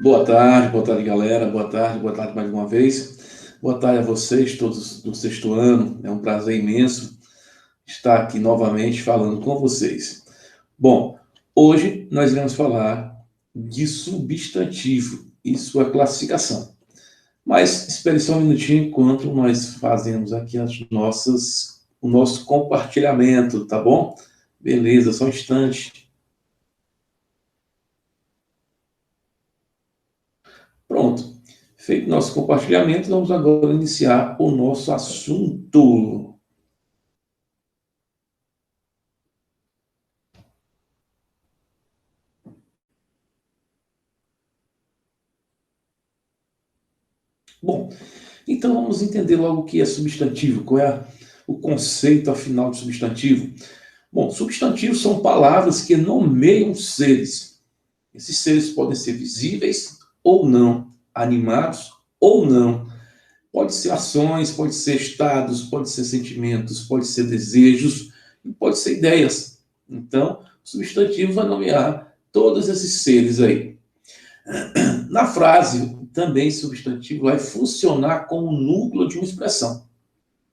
Boa tarde, galera. Boa tarde mais uma vez. Boa tarde a vocês, todos do sexto ano. É um prazer imenso estar aqui novamente falando com vocês. Bom, hoje nós iremos falar de substantivo e sua classificação. Mas espere só um minutinho enquanto nós fazemos aqui o nosso compartilhamento, tá bom? Beleza, só um instante. Pronto. Feito nosso compartilhamento, vamos agora iniciar o nosso assunto. Bom, então vamos entender logo o que é substantivo, qual é o conceito afinal de substantivo. Bom, substantivos são palavras que nomeiam seres. Esses seres podem ser visíveis ou não, animados ou não. Pode ser ações, pode ser estados, pode ser sentimentos, pode ser desejos e pode ser ideias. Então, o substantivo vai nomear todos esses seres aí. Na frase, também substantivo vai funcionar como núcleo de uma expressão.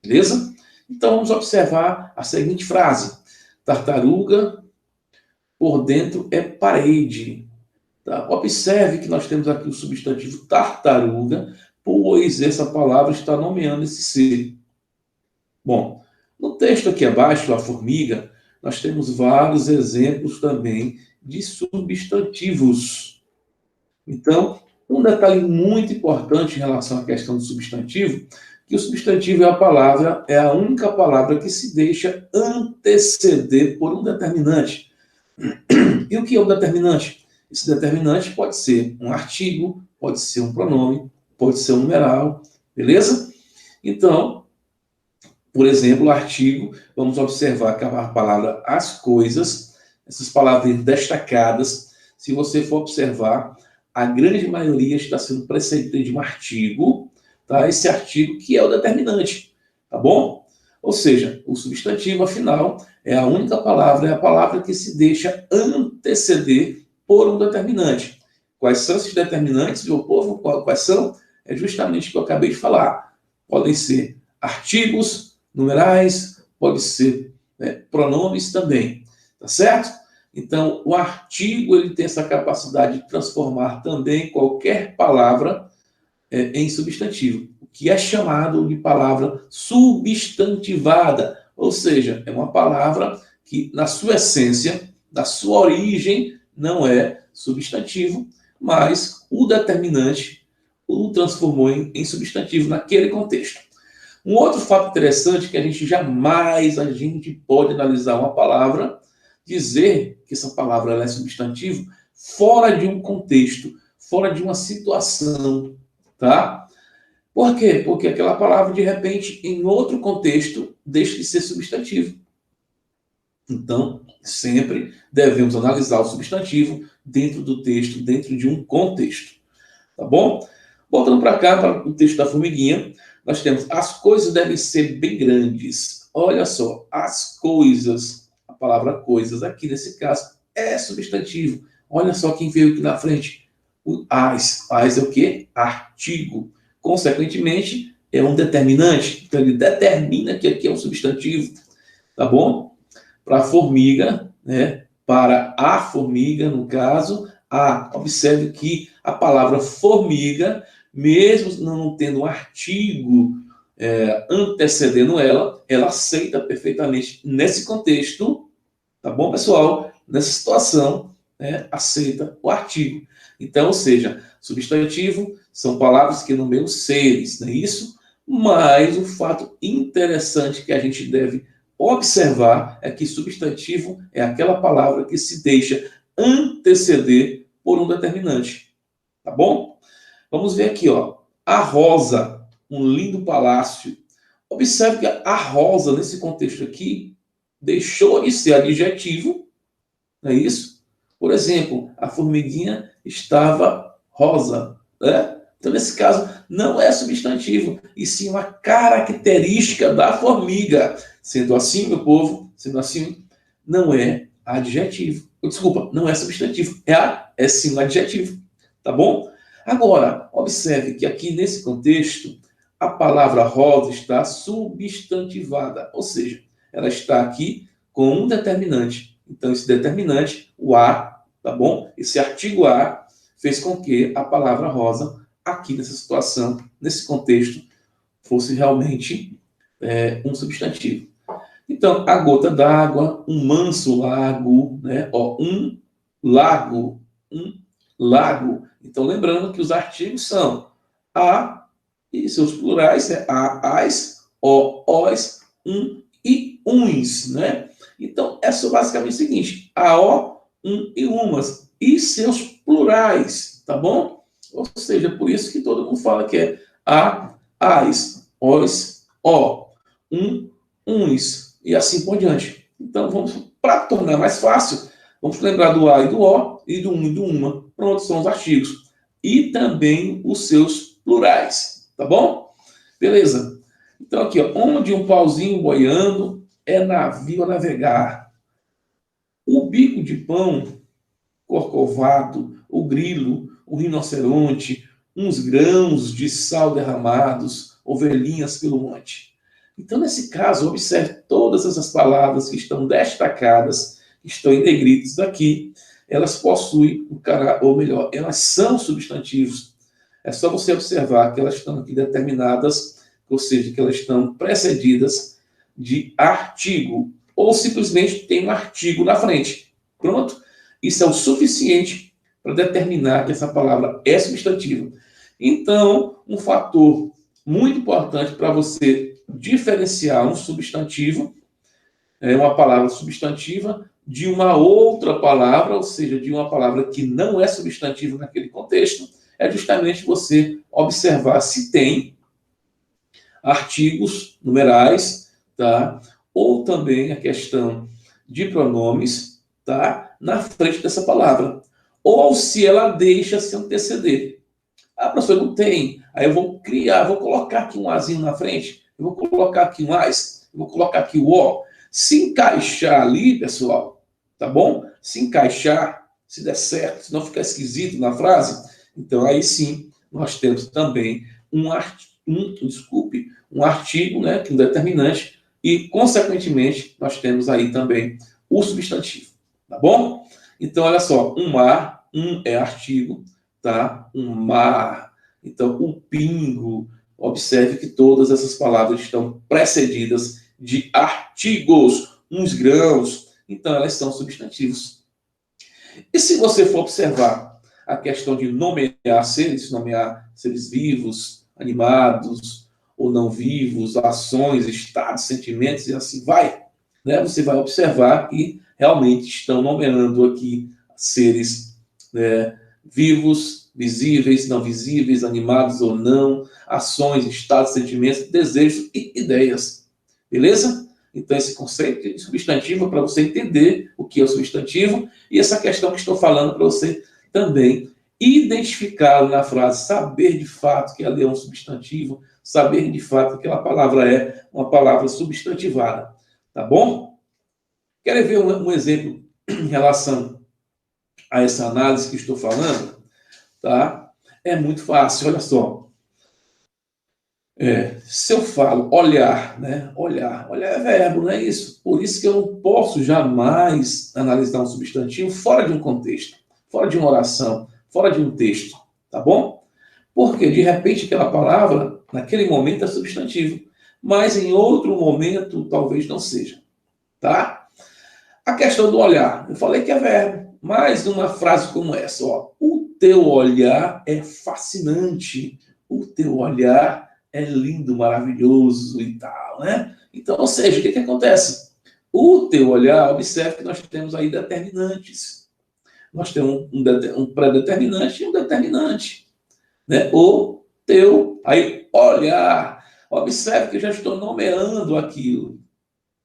Beleza? Então, vamos observar a seguinte frase. Tartaruga por dentro é parede. Tá? Observe que nós temos aqui o substantivo tartaruga, pois essa palavra está nomeando esse ser. Bom, no texto aqui abaixo, a formiga, nós temos vários exemplos também de substantivos. Então, um detalhe muito importante em relação à questão do substantivo, que o substantivo é a única palavra que se deixa anteceder por um determinante. E o que é um determinante? Esse determinante pode ser um artigo, pode ser um pronome, pode ser um numeral, beleza? Então, por exemplo, o artigo, vamos observar que a palavra as coisas, essas palavras destacadas, se você for observar, a grande maioria está sendo precedida de um artigo, tá? Esse artigo que é o determinante, tá bom? Ou seja, o substantivo, afinal, é a única palavra, é a palavra que se deixa anteceder por um determinante. Quais são esses determinantes, meu povo? Quais são? É justamente o que eu acabei de falar. Podem ser artigos, numerais, pode ser pronomes também, tá certo? Então, o artigo ele tem essa capacidade de transformar também qualquer palavra em substantivo, o que é chamado de palavra substantivada, ou seja, é uma palavra que, na sua essência, na sua origem, não é substantivo, mas o determinante o transformou em substantivo naquele contexto. Um outro fato interessante é que a gente pode analisar uma palavra, dizer que essa palavra ela é substantivo fora de um contexto, fora de uma situação, tá? Por quê? Porque aquela palavra, de repente, em outro contexto, deixa de ser substantivo. Então, sempre devemos analisar o substantivo dentro do texto, dentro de um contexto, tá bom? Voltando para cá, para o texto da formiguinha, nós temos as coisas devem ser bem grandes. Olha só, as coisas, a palavra coisas aqui nesse caso é substantivo. Olha só quem veio aqui na frente. O as é o quê? Artigo. Consequentemente, é um determinante. Então, ele determina que aqui é um substantivo, tá bom? Para a formiga, né? Para a formiga, no caso, observe que a palavra formiga, mesmo não tendo um artigo antecedendo ela aceita perfeitamente nesse contexto, tá bom, pessoal? Nessa situação, aceita o artigo. Então, ou seja, substantivo são palavras que nomeiam seres, não é isso? Mas o fato interessante que a gente deve observar é que substantivo é aquela palavra que se deixa anteceder por um determinante, tá bom? Vamos ver aqui, ó, a rosa, um lindo palácio. Observe que a rosa, nesse contexto aqui, deixou de ser adjetivo, não é isso? Por exemplo, a formiguinha estava rosa, né? Então, nesse caso, não é substantivo, e sim uma característica da formiga. Sendo assim, meu povo, sendo assim, não é adjetivo. Desculpa, não é substantivo, é sim um adjetivo, tá bom? Agora, observe que aqui nesse contexto, a palavra rosa está substantivada, ou seja, ela está aqui com um determinante. Então, esse determinante, o a, tá bom? Esse artigo a fez com que a palavra rosa, aqui nessa situação, nesse contexto, fosse realmente um substantivo. Então, a gota d'água, um manso lago, né? Ó, um lago. Então, lembrando que os artigos são a e seus plurais é a, as, o, os, e uns, né? Então, é só basicamente o seguinte: a, o, e umas, e seus plurais, tá bom? Ou seja, por isso que todo mundo fala que é a, as, os, o, uns, e assim por diante. Então, vamos, para tornar mais fácil, vamos lembrar do a e do o, e do e do uma. Pronto, são os artigos. E também os seus plurais, tá bom? Beleza. Então, aqui, ó, onde um pauzinho boiando é navio a navegar. O bico de pão, corcovado, o grilo, o rinoceronte, uns grãos de sal derramados, ovelhinhas pelo monte. Então, nesse caso, observe todas essas palavras que estão destacadas, que estão em negritos aqui, elas possuem um caráter, ou melhor, elas são substantivos. É só você observar que elas estão aqui determinadas, ou seja, que elas estão precedidas de artigo, ou simplesmente tem um artigo na frente. Pronto? Isso é o suficiente para determinar que essa palavra é substantiva. Então, um fator muito importante para você diferenciar um substantivo, uma palavra substantiva, de uma outra palavra, ou seja, de uma palavra que não é substantiva naquele contexto, é justamente você observar se tem artigos numerais, tá? Ou também a questão de pronomes, tá? Na frente dessa palavra. Ou se ela deixa se anteceder. Ah, professor, não tem. Aí eu vou criar, vou colocar aqui um azinho na frente, eu vou colocar aqui um as, eu vou colocar aqui o o. Se encaixar ali, pessoal, tá bom? Se encaixar, se der certo, se não ficar esquisito na frase, então aí sim nós temos também um artigo, né, que é um determinante, e, consequentemente, nós temos aí também o substantivo, tá bom? Então, olha só, um mar, é artigo, tá? Um mar. Então, o pingo. Observe que todas essas palavras estão precedidas de artigos, uns grãos. Então, elas são substantivos. E se você for observar a questão de nomear seres vivos, animados ou não vivos, ações, estados, sentimentos e assim vai, né? Você vai observar que realmente estão nomeando aqui seres, né, vivos, visíveis, não visíveis, animados ou não, ações, estados, sentimentos, desejos e ideias. Beleza? Então, esse conceito de substantivo é para você entender o que é o substantivo e essa questão que estou falando para você também identificá-lo na frase, saber de fato que ali é um substantivo, saber de fato que aquela palavra é uma palavra substantivada. Tá bom? Querem ver um exemplo em relação a essa análise que estou falando? Tá? É muito fácil, olha só. Se eu falo olhar, né? Olhar é verbo, não é isso? Por isso que eu não posso jamais analisar um substantivo fora de um contexto, fora de uma oração, fora de um texto, tá bom? Porque, de repente, aquela palavra, naquele momento, é substantivo, mas em outro momento, talvez não seja, tá? A questão do olhar, eu falei que é verbo, mas numa frase como essa, ó, o teu olhar é fascinante, o teu olhar é lindo, maravilhoso e tal, né? Então, ou seja, o que acontece? O teu olhar, observe que nós temos aí determinantes. Nós temos um pré-determinante e um determinante, né? O teu, aí, olhar. Observe que eu já estou nomeando aquilo,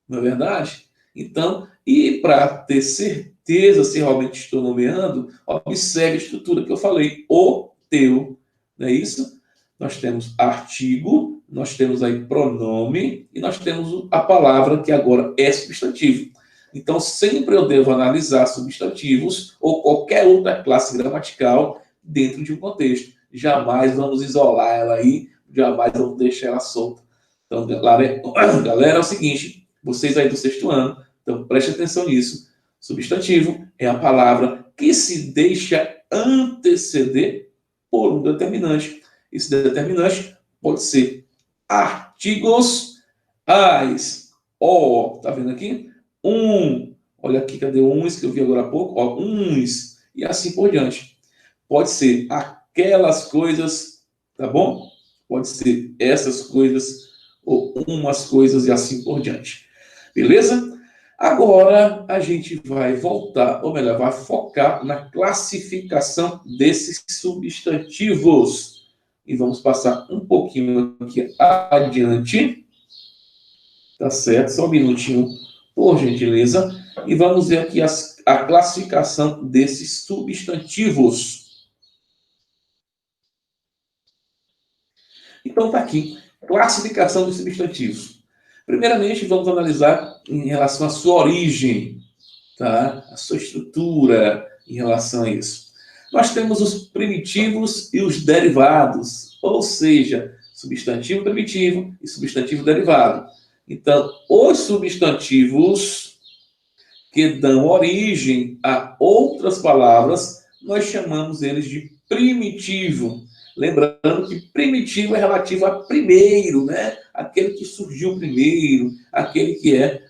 não é verdade? Então, e para ter certeza se realmente estou nomeando, observe a estrutura que eu falei, o teu, não é isso? Nós temos artigo, nós temos aí pronome e nós temos a palavra que agora é substantivo. Então, sempre eu devo analisar substantivos ou qualquer outra classe gramatical dentro de um contexto. jamais vamos isolar ela aí, jamais vamos deixar ela solta. Então, galera, é o seguinte, vocês aí do sexto ano, então preste atenção nisso. Substantivo é a palavra que se deixa anteceder por um determinante. Esse determinante pode ser artigos, as, ó, tá vendo aqui? Olha aqui, cadê uns que eu vi agora há pouco? Ó, uns, e assim por diante. Pode ser aquelas coisas, tá bom? Pode ser essas coisas, ou umas coisas, e assim por diante. Beleza? Agora a gente vai voltar, ou melhor, vai focar na classificação desses substantivos. E vamos passar um pouquinho aqui adiante. Tá certo? Só um minutinho, por gentileza. E vamos ver aqui a classificação desses substantivos. Então tá aqui, classificação dos substantivos. Primeiramente, vamos analisar em relação à sua origem, tá? A sua estrutura em relação a isso. Nós temos os primitivos e os derivados, ou seja, substantivo primitivo e substantivo derivado. Então, os substantivos que dão origem a outras palavras, nós chamamos eles de primitivo. Lembrando que primitivo é relativo a primeiro, né? Aquele que surgiu primeiro, aquele que é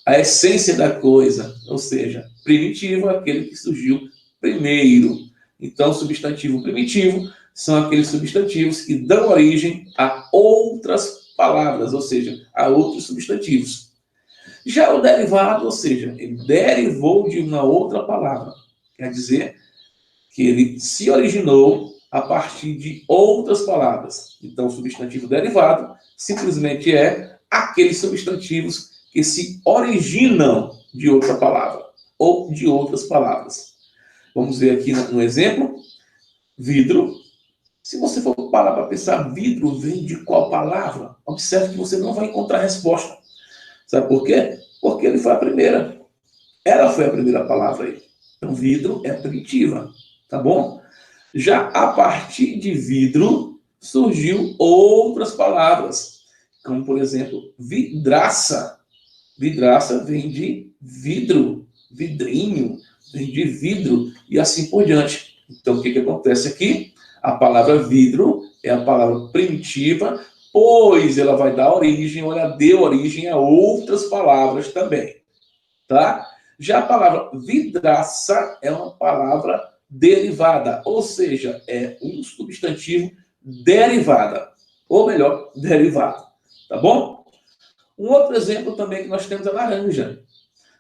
a essência da coisa. Ou seja, primitivo é aquele que surgiu primeiro. Então, substantivo primitivo são aqueles substantivos que dão origem a outras palavras, ou seja, a outros substantivos. Já o derivado, ou seja, ele derivou de uma outra palavra. Quer dizer que ele se originou a partir de outras palavras. Então, o substantivo derivado simplesmente é aqueles substantivos que se originam de outra palavra ou de outras palavras. Vamos ver aqui no exemplo. Vidro. Se você for parar para pensar, vidro vem de qual palavra? Observe que você não vai encontrar resposta. Sabe por quê? Porque ele foi a primeira. Ela foi a primeira palavra aí. Então, vidro é primitiva. Tá bom? Já a partir de vidro, surgiu outras palavras, como, por exemplo, vidraça. Vidraça vem de vidro, vidrinho, vem de vidro, e assim por diante. Então, o que acontece aqui? A palavra vidro é a palavra primitiva, pois ela vai dar origem, ou ela deu origem a outras palavras também. Tá? Já a palavra vidraça é uma palavra derivada, ou seja, é um substantivo derivada, ou melhor, derivado, tá bom? Um outro exemplo também que nós temos é laranja.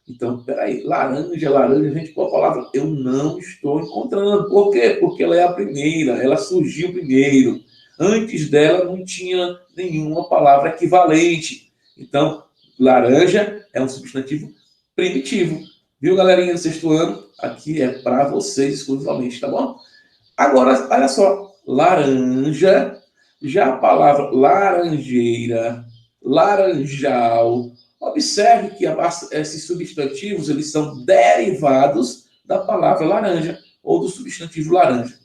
Então, peraí, laranja vem de qual palavra? Eu não estou encontrando. Por quê? Porque ela é a primeira, ela surgiu primeiro. Antes dela não tinha nenhuma palavra equivalente. Então, laranja é um substantivo primitivo. Viu, galerinha do sexto ano? Aqui é para vocês exclusivamente, tá bom? Agora, olha só, laranja, já a palavra laranjeira, laranjal. Observe que esses substantivos, eles são derivados da palavra laranja, ou do substantivo laranja.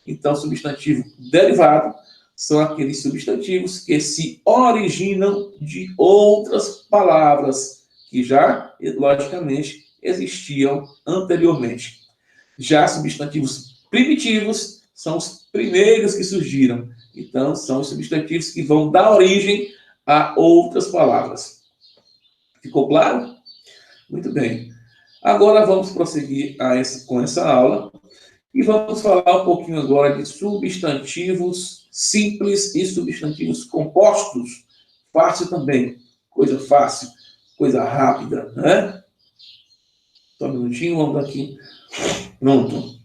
Então, substantivo derivado são aqueles substantivos que se originam de outras palavras, que já, logicamente, existiam anteriormente. Já substantivos primitivos são os primeiros que surgiram. Então, são os substantivos que vão dar origem a outras palavras. Ficou claro? Muito bem. Agora vamos prosseguir com essa aula e vamos falar um pouquinho agora de substantivos simples e substantivos compostos. Fácil também. Coisa fácil, coisa rápida, né? Só um minutinho, vamos aqui. Pronto.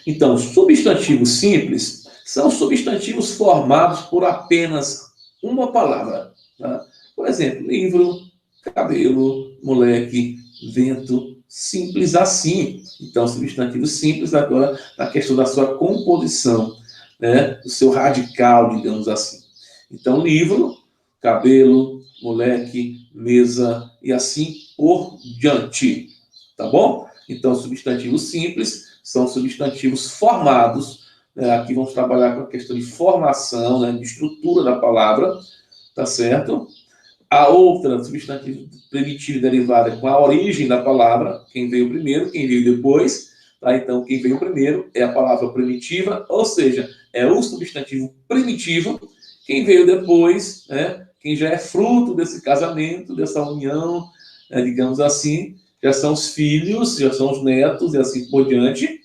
Então, substantivos simples são substantivos formados por apenas uma palavra. Tá? Por exemplo, livro, cabelo, moleque, vento, simples assim. Então, substantivos simples agora na questão da sua composição, né? Do seu radical, digamos assim. Então, livro, cabelo, moleque, mesa e assim por diante. Tá bom? Então, substantivos simples são substantivos formados. Aqui vamos trabalhar com a questão de formação, né, de estrutura da palavra, tá certo? A outra, substantivo primitivo e derivado, é com a origem da palavra, quem veio primeiro, quem veio depois. Tá? Então, quem veio primeiro é a palavra primitiva, ou seja, é o substantivo primitivo. Quem veio depois, né, quem já é fruto desse casamento, dessa união, né, digamos assim, já são os filhos, já são os netos e assim por diante,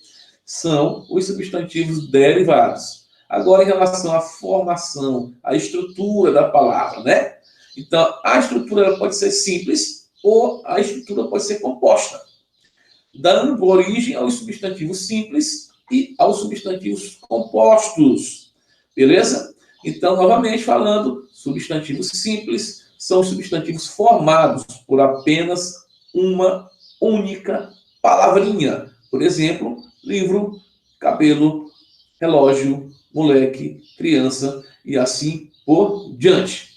são os substantivos derivados. Agora, em relação à formação, à estrutura da palavra, né? Então, a estrutura ela pode ser simples ou a estrutura pode ser composta, dando origem aos substantivos simples e aos substantivos compostos. Beleza? Então, novamente falando, substantivos simples são substantivos formados por apenas uma única palavrinha. Por exemplo, livro, cabelo, relógio, moleque, criança e assim por diante.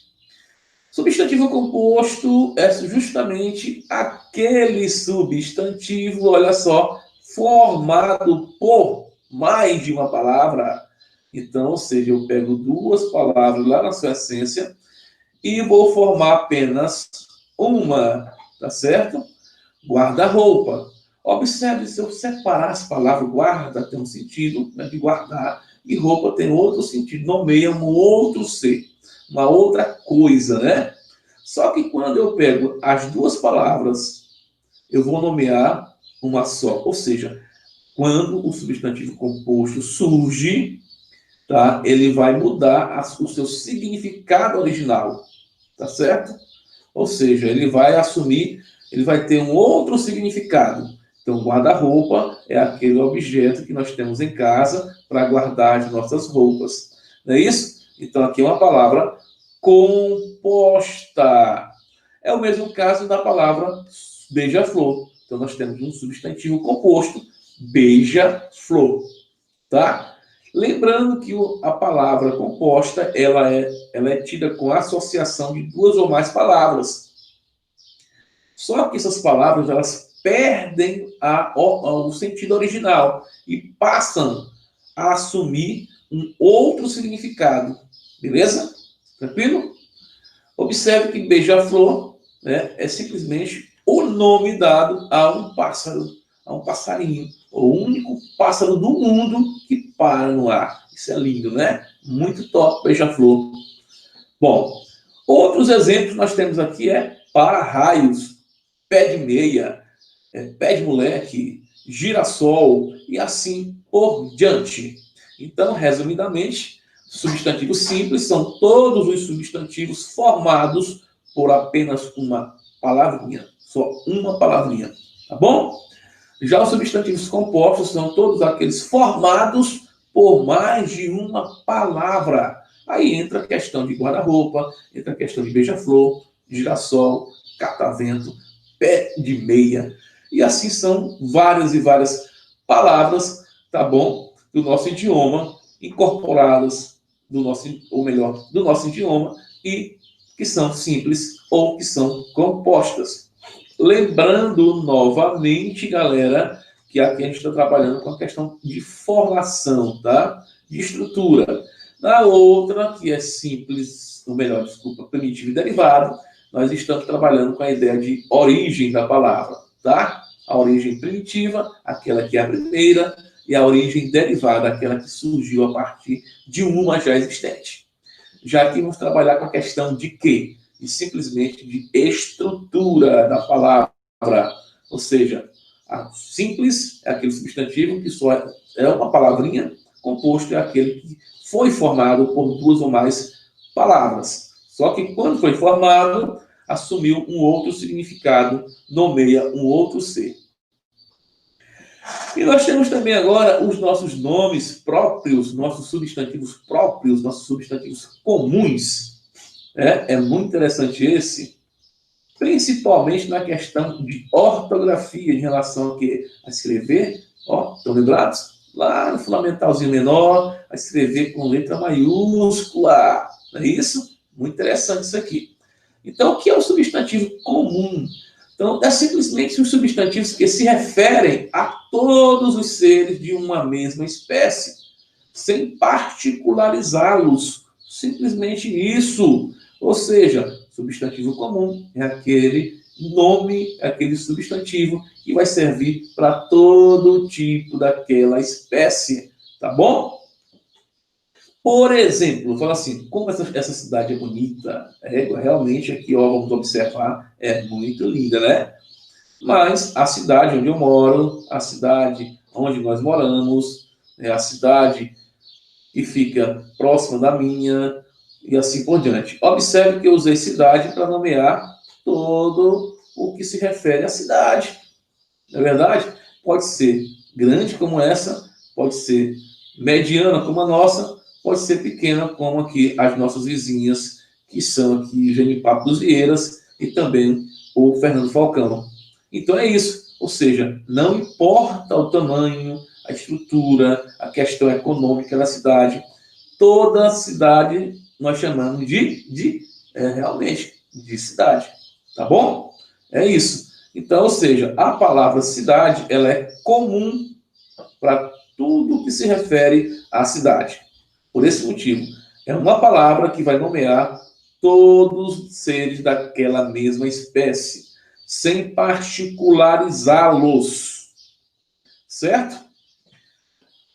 Substantivo composto é justamente aquele substantivo, olha só, formado por mais de uma palavra. Então, ou seja, eu pego duas palavras lá na sua essência e vou formar apenas uma, tá certo? Guarda-roupa. Observe, se eu separar as palavras, guarda tem um sentido, né, de guardar, e roupa tem outro sentido, nomeia um outro ser, uma outra coisa, né? Só que quando eu pego as duas palavras, eu vou nomear uma só. Ou seja, quando o substantivo composto surge, tá, ele vai mudar o seu significado original, tá certo? Ou seja, ele vai assumir, ele vai ter um outro significado. Então, guarda-roupa é aquele objeto que nós temos em casa para guardar as nossas roupas. Não é isso? Então, aqui é uma palavra composta. É o mesmo caso da palavra beija-flor. Então, nós temos um substantivo composto, beija-flor. Tá? Lembrando que a palavra composta ela é tida com associação de duas ou mais palavras. Só que essas palavras elas perdem o sentido original e passam a assumir um outro significado. Beleza? Tranquilo? Observe que beija-flor, né, é simplesmente o nome dado a um pássaro, a um passarinho, o único pássaro do mundo que para no ar. Isso é lindo, né? Muito top, beija-flor. Bom, outros exemplos nós temos aqui para-raios, pé de meia, pé de moleque, girassol e assim por diante. Então, resumidamente, substantivos simples são todos os substantivos formados por apenas uma palavrinha, só uma palavrinha, tá bom? Já os substantivos compostos são todos aqueles formados por mais de uma palavra. Aí entra a questão de guarda-roupa, entra a questão de beija-flor, girassol, catavento, pé de meia. E assim são várias e várias palavras, tá bom? Do nosso idioma, incorporadas do nosso, ou melhor, do nosso idioma, e que são simples ou que são compostas. Lembrando novamente, galera, que aqui a gente está trabalhando com a questão de formação, tá? De estrutura. Na outra, que é simples, ou melhor, desculpa, primitivo e derivado, nós estamos trabalhando com a ideia de origem da palavra, tá? A origem primitiva, aquela que é a primeira, e a origem derivada, aquela que surgiu a partir de uma já existente. Já que vamos trabalhar com a questão de quê? E simplesmente de estrutura da palavra. Ou seja, a simples é aquele substantivo que só é uma palavrinha, composto é aquele que foi formado por duas ou mais palavras. Só que quando foi formado, assumiu um outro significado, nomeia um outro ser. E nós temos também agora os nossos nomes próprios, nossos substantivos próprios, nossos substantivos comuns. É muito interessante esse, principalmente na questão de ortografia em relação a escrever. Ó, estão lembrados? Lá no fundamentalzinho menor, a escrever com letra maiúscula. Não é isso? Muito interessante isso aqui. Então, o que é o substantivo comum? Então, é simplesmente os substantivos que se referem a todos os seres de uma mesma espécie, sem particularizá-los. Simplesmente isso. Ou seja, substantivo comum é aquele nome, aquele substantivo que vai servir para todo tipo daquela espécie. Tá bom? Por exemplo, fala assim, como essa cidade é bonita. Realmente aqui, ó, vamos observar, é muito linda, né? Mas a cidade onde eu moro, a cidade onde nós moramos, a cidade que fica próxima da minha, e assim por diante. Observe que eu usei cidade para nomear todo o que se refere à cidade. Não é verdade? Pode ser grande como essa, pode ser mediana como a nossa, pode ser pequena como aqui as nossas vizinhas, que são aqui Genipapo dos Vieiras e também o Fernando Falcão. Então é isso. Ou seja, não importa o tamanho, a estrutura, a questão econômica da cidade, toda cidade nós chamamos realmente de cidade. Tá bom? É isso. Então, ou seja, a palavra cidade, ela é comum para tudo que se refere à cidade. Por esse motivo, é uma palavra que vai nomear todos os seres daquela mesma espécie, sem particularizá-los. Certo?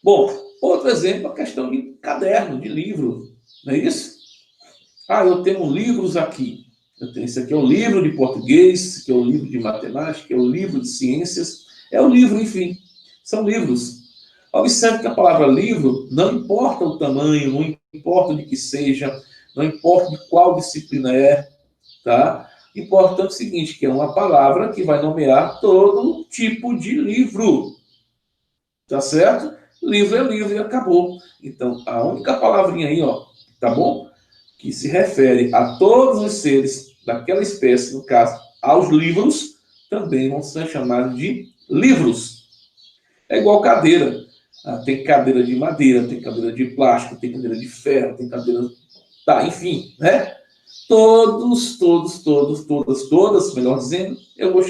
Bom, outro exemplo, a questão de caderno, de livro. Não é isso? Eu tenho livros aqui. Eu tenho, esse aqui é o livro de português, esse aqui é o livro de matemática, é o livro de ciências, é o livro, enfim. São livros. Observe que a palavra livro, não importa o tamanho, não importa de que seja, não importa de qual disciplina é, tá? Importante o seguinte, que é uma palavra que vai nomear todo tipo de livro. Tá certo? Livro é livro e acabou. Então, a única palavrinha aí, ó, tá bom? Que se refere a todos os seres daquela espécie, no caso, aos livros, também vão ser chamados de livros. É igual cadeira. Tem cadeira de madeira, tem cadeira de plástico, tem cadeira de ferro, tem cadeira... Tá, enfim, né? Todas, melhor dizendo, eu vou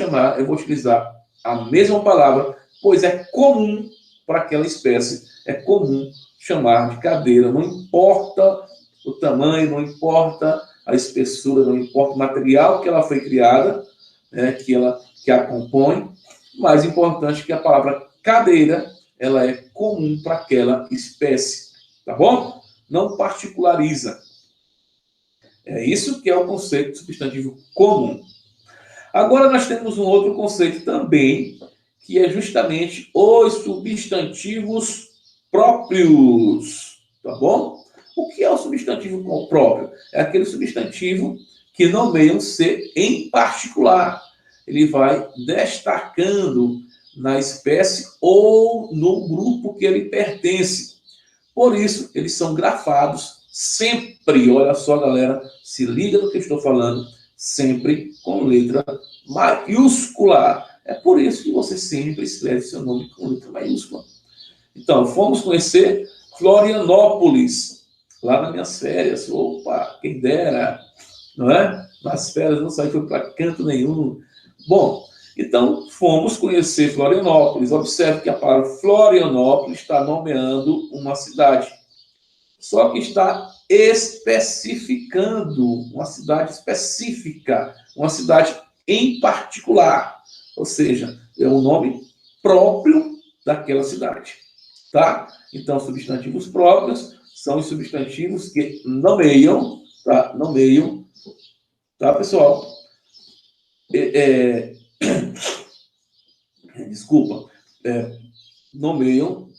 utilizar a mesma palavra, pois é comum para aquela espécie, é comum chamar de cadeira, não importa o tamanho, não importa a espessura, não importa o material que ela foi criada, né, que a compõe, mais importante que a palavra cadeira, ela é comum para aquela espécie, tá bom? Não particulariza. É isso que é o conceito de substantivo comum. Agora nós temos um outro conceito também, que é justamente os substantivos próprios, tá bom? O que é o substantivo próprio? É aquele substantivo que nomeia um ser em particular. Ele vai destacando na espécie ou no grupo que ele pertence. Por isso, eles são grafados sempre, olha só, galera, se liga no que eu estou falando, sempre com letra maiúscula. É por isso que você sempre escreve seu nome com letra maiúscula. Então, fomos conhecer Florianópolis, lá nas minhas férias. Opa, quem dera, não é? Nas férias não saí para canto nenhum. Bom, então fomos conhecer Florianópolis. Observe que a palavra Florianópolis está nomeando uma cidade. Só que está especificando uma cidade específica, uma cidade em particular. Ou seja, é um nome próprio daquela cidade. Tá? Então, substantivos próprios são os substantivos que nomeiam, tá? Nomeiam, tá, pessoal? Desculpa. Nomeiam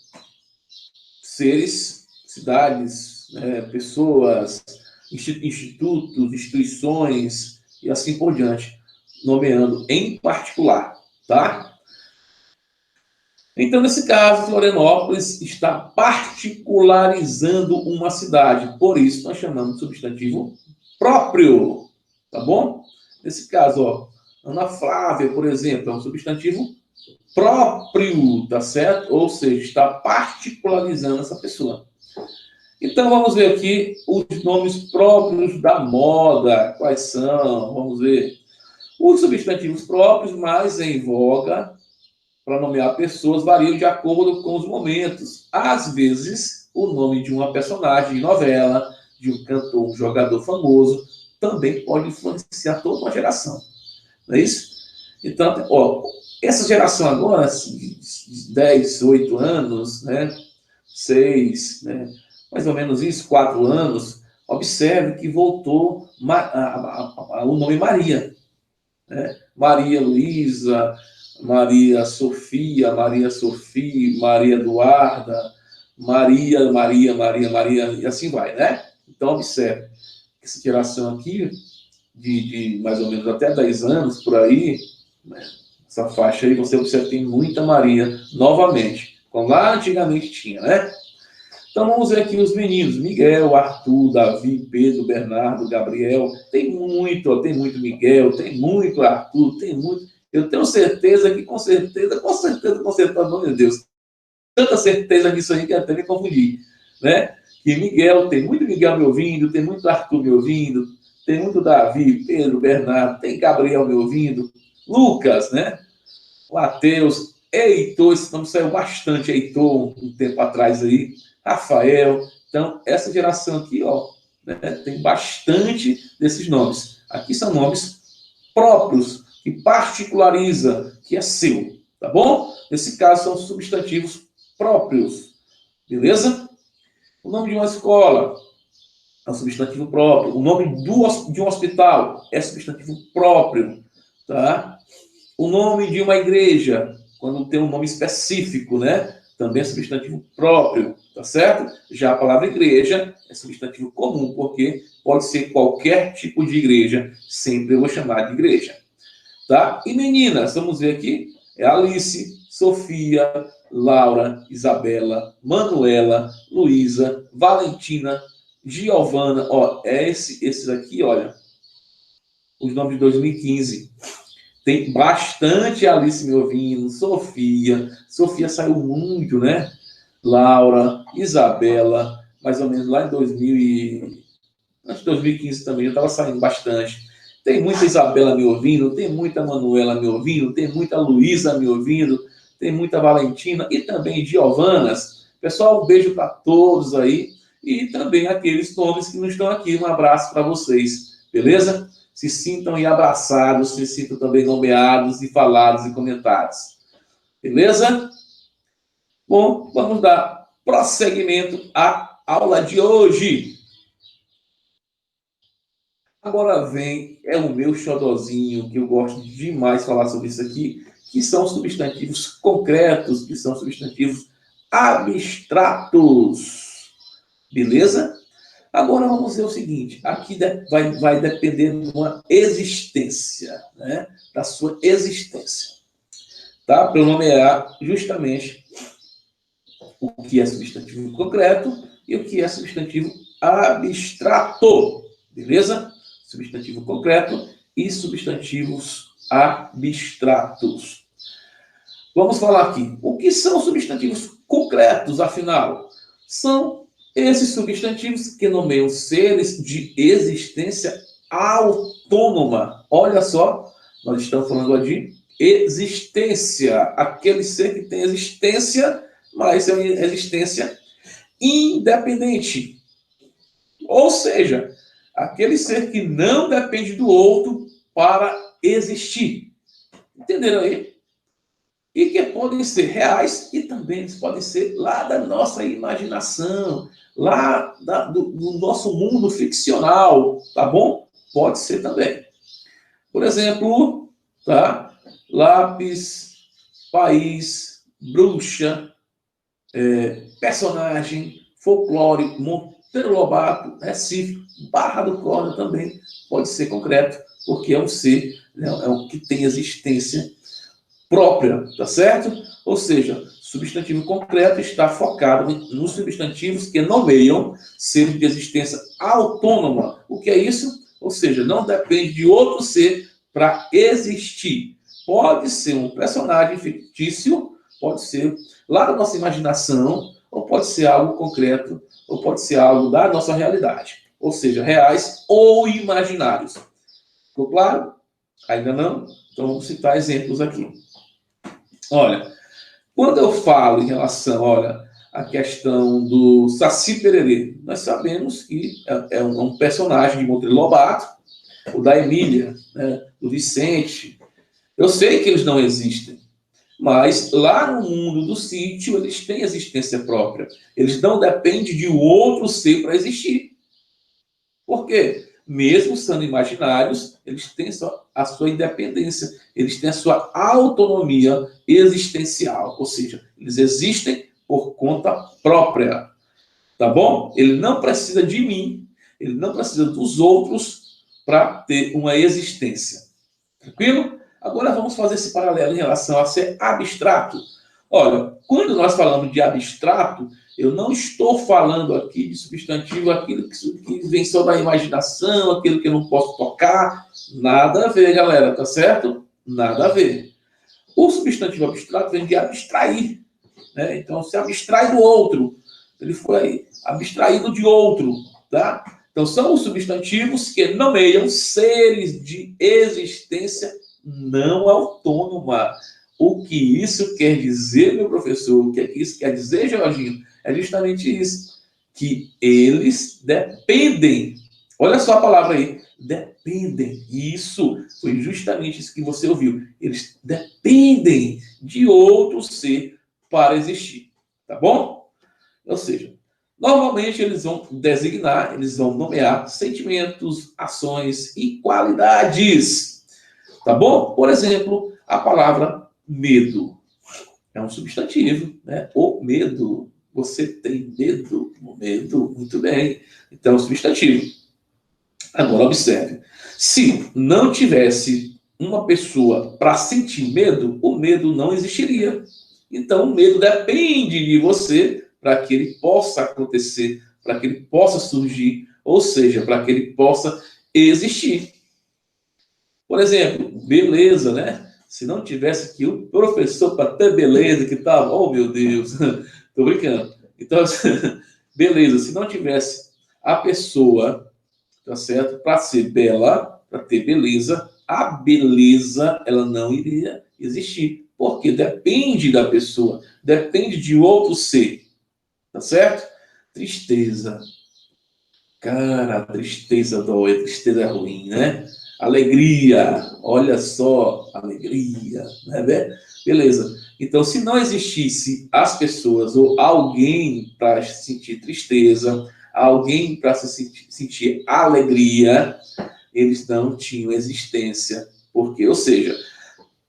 seres, cidades, pessoas, institutos, instituições e assim por diante, nomeando em particular, tá? Então, nesse caso, Florianópolis está particularizando uma cidade, por isso nós chamamos de substantivo próprio, tá bom? Nesse caso, ó, Ana Flávia, por exemplo, é um substantivo próprio, tá certo? Ou seja, está particularizando essa pessoa. Então, vamos ver aqui os nomes próprios da moda. Quais são? Vamos ver. Os substantivos próprios, mais em voga, para nomear pessoas, variam de acordo com os momentos. Às vezes, o nome de uma personagem de novela, de um cantor, um jogador famoso, também pode influenciar toda uma geração. Não é isso? Então, ó, essa geração agora, de 10, 8 anos, né, 6, né, mais ou menos isso, 4 anos, observe que voltou o nome Maria. Né? Maria Luísa, Maria Sofia, Maria Sofia, Maria Eduarda, Maria, e assim vai, né? Então, observe, essa geração aqui, de mais ou menos até 10 anos, por aí, né? Essa faixa aí, você observa que tem muita Maria, novamente, como lá antigamente tinha, né? Então vamos ver aqui os meninos: Miguel, Arthur, Davi, Pedro, Bernardo, Gabriel. Tem muito Miguel, tem muito Arthur, tem muito. Eu tenho certeza que, com certeza, meu Deus, tanta certeza nisso aí que até me confundi, né? Que Miguel, tem muito Miguel me ouvindo, tem muito Arthur me ouvindo, tem muito Davi, Pedro, Bernardo, tem Gabriel me ouvindo, Lucas, né? Mateus, Heitor, esse nome saiu bastante, Heitor, um tempo atrás aí, Rafael. Então, essa geração aqui, ó, né, tem bastante desses nomes. Aqui são nomes próprios, que particulariza, que é seu, tá bom? Nesse caso, são substantivos próprios, beleza? O nome de uma escola é um substantivo próprio. O nome de um hospital é substantivo próprio, tá? O nome de uma igreja, quando tem um nome específico, né? Também é substantivo próprio, tá certo? Já a palavra igreja é substantivo comum, porque pode ser qualquer tipo de igreja, sempre eu vou chamar de igreja, tá? E meninas, vamos ver aqui, é Alice, Sofia, Laura, Isabela, Manuela, Luísa, Valentina, Giovana, ó, esses aqui, olha, os nomes de 2015. Tem bastante Alice me ouvindo, Sofia. Sofia saiu muito, né? Laura, Isabela, mais ou menos lá em 2015 também, eu estava saindo bastante. Tem muita Isabela me ouvindo, tem muita Manuela me ouvindo, tem muita Luísa me ouvindo, tem muita Valentina e também Giovanas. Pessoal, um beijo para todos aí e também aqueles nomes que não estão aqui. Um abraço para vocês, beleza? Se sintam aí abraçados, se sintam também nomeados e falados e comentados. Beleza? Bom, vamos dar prosseguimento à aula de hoje. Agora vem, é o meu xodozinho, que eu gosto demais de falar sobre isso aqui, que são substantivos concretos, que são substantivos abstratos. Beleza? Agora vamos ver o seguinte, aqui vai depender de uma existência, né? Da sua existência, tá? Para eu nomear justamente o que é substantivo concreto e o que é substantivo abstrato, beleza? Substantivo concreto e substantivos abstratos. Vamos falar aqui, o que são substantivos concretos, afinal? São esses substantivos que nomeiam seres de existência autônoma. Olha só, nós estamos falando de existência. Aquele ser que tem existência, mas é uma existência independente. Ou seja, aquele ser que não depende do outro para existir. Entenderam aí? E que podem ser reais e também podem ser lá da nossa imaginação, lá do nosso mundo ficcional, tá bom? Pode ser também. Por exemplo, tá? Lápis, país, bruxa, personagem, folclore, Monteiro Lobato, Recife, Barra do Corda também pode ser concreto, porque é um ser, né, é um que tem existência própria, tá certo? Ou seja, substantivo concreto está focado nos substantivos que nomeiam seres de existência autônoma. O que é isso? Ou seja, não depende de outro ser para existir. Pode ser um personagem fictício, pode ser lá da nossa imaginação, ou pode ser algo concreto, ou pode ser algo da nossa realidade. Ou seja, reais ou imaginários. Ficou claro? Ainda não? Então vamos citar exemplos aqui. Olha, quando eu falo em relação, olha, à questão do Saci Pererê, nós sabemos que é um personagem de Monteiro Lobato, o da Emília, né, do Vicente. Eu sei que eles não existem, mas lá no mundo do sítio eles têm existência própria. Eles não dependem de outro ser para existir. Por quê? Mesmo sendo imaginários, eles têm a sua independência, eles têm a sua autonomia existencial, ou seja, eles existem por conta própria, tá bom? Ele não precisa de mim, ele não precisa dos outros para ter uma existência. Tranquilo? Agora vamos fazer esse paralelo em relação a ser abstrato. Olha, quando nós falamos de abstrato, eu não estou falando aqui de substantivo, aquilo que vem só da imaginação, aquilo que eu não posso tocar. Nada a ver, galera, tá certo? Nada a ver. O substantivo abstrato vem de abstrair, né? Então, se abstrai do outro. Ele foi abstraído de outro, tá? Então, são os substantivos que nomeiam seres de existência não autônoma. O que isso quer dizer, meu professor? O que isso quer dizer, Jorginho? É justamente isso. Que eles dependem. Olha só a palavra aí. Dependem. Isso foi justamente isso que você ouviu. Eles dependem de outro ser para existir. Tá bom? Ou seja, normalmente eles vão designar, eles vão nomear sentimentos, ações e qualidades. Tá bom? Por exemplo, a palavra medo é um substantivo, né? O medo. Você tem medo? O medo, muito bem. Então, é um substantivo. Agora, observe. Se não tivesse uma pessoa para sentir medo, o medo não existiria. Então, o medo depende de você para que ele possa acontecer, para que ele possa surgir, ou seja, para que ele possa existir. Por exemplo, beleza, né? Se não tivesse aqui o professor para ter beleza, que tal? Oh, meu Deus, tô brincando. Então, beleza, se não tivesse a pessoa, tá certo? Para ser bela, para ter beleza, a beleza, ela não iria existir. Porque depende da pessoa, depende de outro ser, tá certo? Tristeza. Cara, a tristeza dói, a tristeza é ruim, né? Alegria, olha só, alegria, né? Beleza. Então, se não existisse as pessoas ou alguém para sentir tristeza, alguém para se sentir alegria, eles não tinham existência. Porque, ou seja,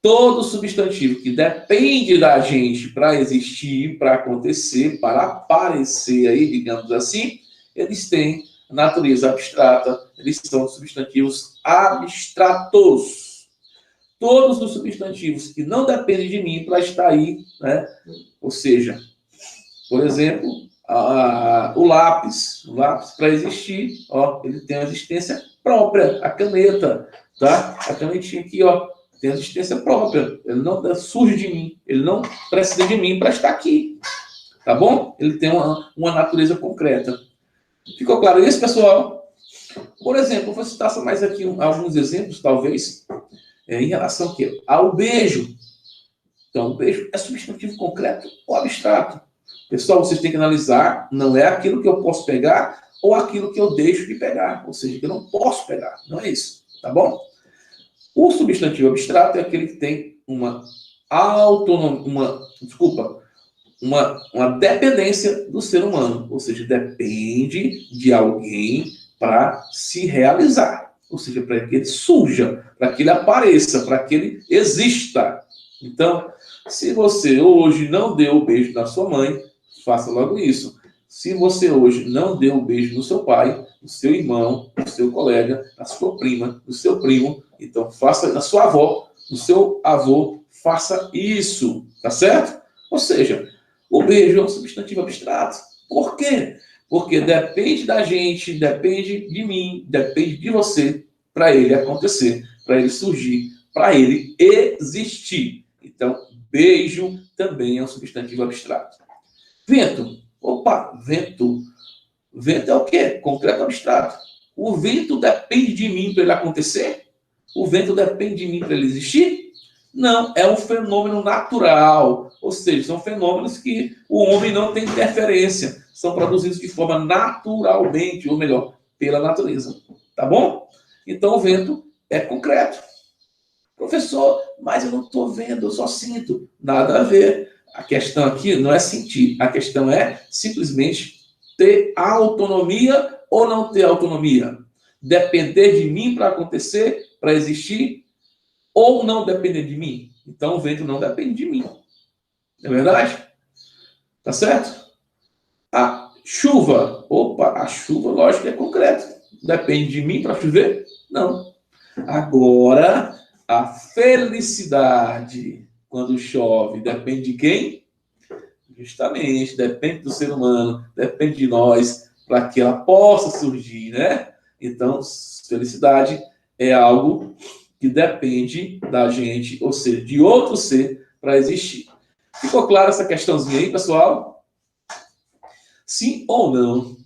todo substantivo que depende da gente para existir, para acontecer, para aparecer aí, digamos assim, eles têm natureza abstrata, eles são substantivos abstratos. Todos os substantivos que não dependem de mim para estar aí, né? Ou seja, por exemplo, o lápis para existir, ó, ele tem uma existência própria, a caneta, tá? A canetinha aqui, ó, tem existência própria, ele não surge de mim, ele não precisa de mim para estar aqui, tá bom? Ele tem uma natureza concreta. Ficou claro isso, pessoal? Por exemplo, vou citar só mais aqui alguns exemplos, talvez, em relação aqui, ao beijo. Então, o beijo é substantivo concreto ou abstrato? Pessoal, vocês têm que analisar, não é aquilo que eu posso pegar ou aquilo que eu deixo de pegar, ou seja, que eu não posso pegar, não é isso, tá bom? O substantivo abstrato é aquele que tem uma autonomia, uma dependência do ser humano, ou seja, depende de alguém para se realizar, ou seja, para que ele surja, para que ele apareça, para que ele exista. Então, se você hoje não deu o beijo na sua mãe, faça logo isso. Se você hoje não deu o beijo no seu pai, no seu irmão, no seu colega, na sua prima, no seu primo, então faça na sua avó, no seu avô, faça isso, tá certo? Ou seja, o beijo é um substantivo abstrato. Por quê? Porque depende da gente, depende de mim, depende de você para ele acontecer, para ele surgir, para ele existir. Então, beijo também é um substantivo abstrato. Vento. Opa, vento. Vento é o quê? Concreto abstrato. O vento depende de mim para ele acontecer? O vento depende de mim para ele existir? Não, é um fenômeno natural. Ou seja, são fenômenos que o homem não tem interferência. São produzidos de forma naturalmente, ou melhor, pela natureza. Tá bom? Então o vento é concreto. Professor, mas eu não estou vendo, eu só sinto. Nada a ver. A questão aqui não é sentir. A questão é simplesmente ter autonomia ou não ter autonomia. Depender de mim para acontecer, para existir, ou não depender de mim. Então o vento não depende de mim. Não é verdade? Tá certo? A chuva. Opa, a chuva, lógico que é concreto. Depende de mim para chover? Não. Agora, a felicidade, quando chove, depende de quem? Justamente, depende do ser humano, depende de nós, para que ela possa surgir, né? Então, felicidade é algo que depende da gente, ou seja, de outro ser, para existir. Ficou clara essa questãozinha aí, pessoal? Sim ou não?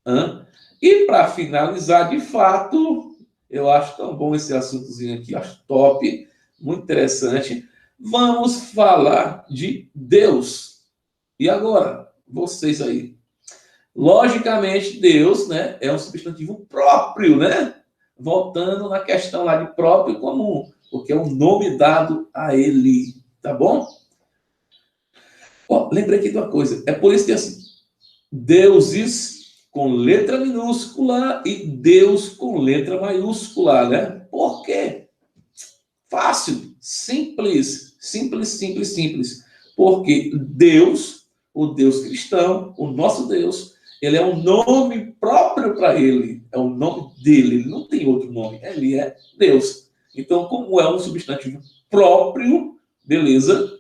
Hã? E para finalizar, de fato, eu acho tão bom esse assuntozinho aqui, acho top, muito interessante. Vamos falar de Deus. E agora, vocês aí? Logicamente, Deus, né, é um substantivo próprio, né? Voltando na questão lá de próprio e comum, porque é um nome dado a ele, tá bom? Ó, lembrei aqui de uma coisa, é por isso que assim, deuses com letra minúscula e Deus com letra maiúscula, né? Por quê? Fácil, simples, simples, simples, simples. Porque Deus, o Deus cristão, o nosso Deus, ele é um nome próprio para ele, é o nome dele, ele não tem outro nome, ele é Deus. Então, como é um substantivo próprio, beleza,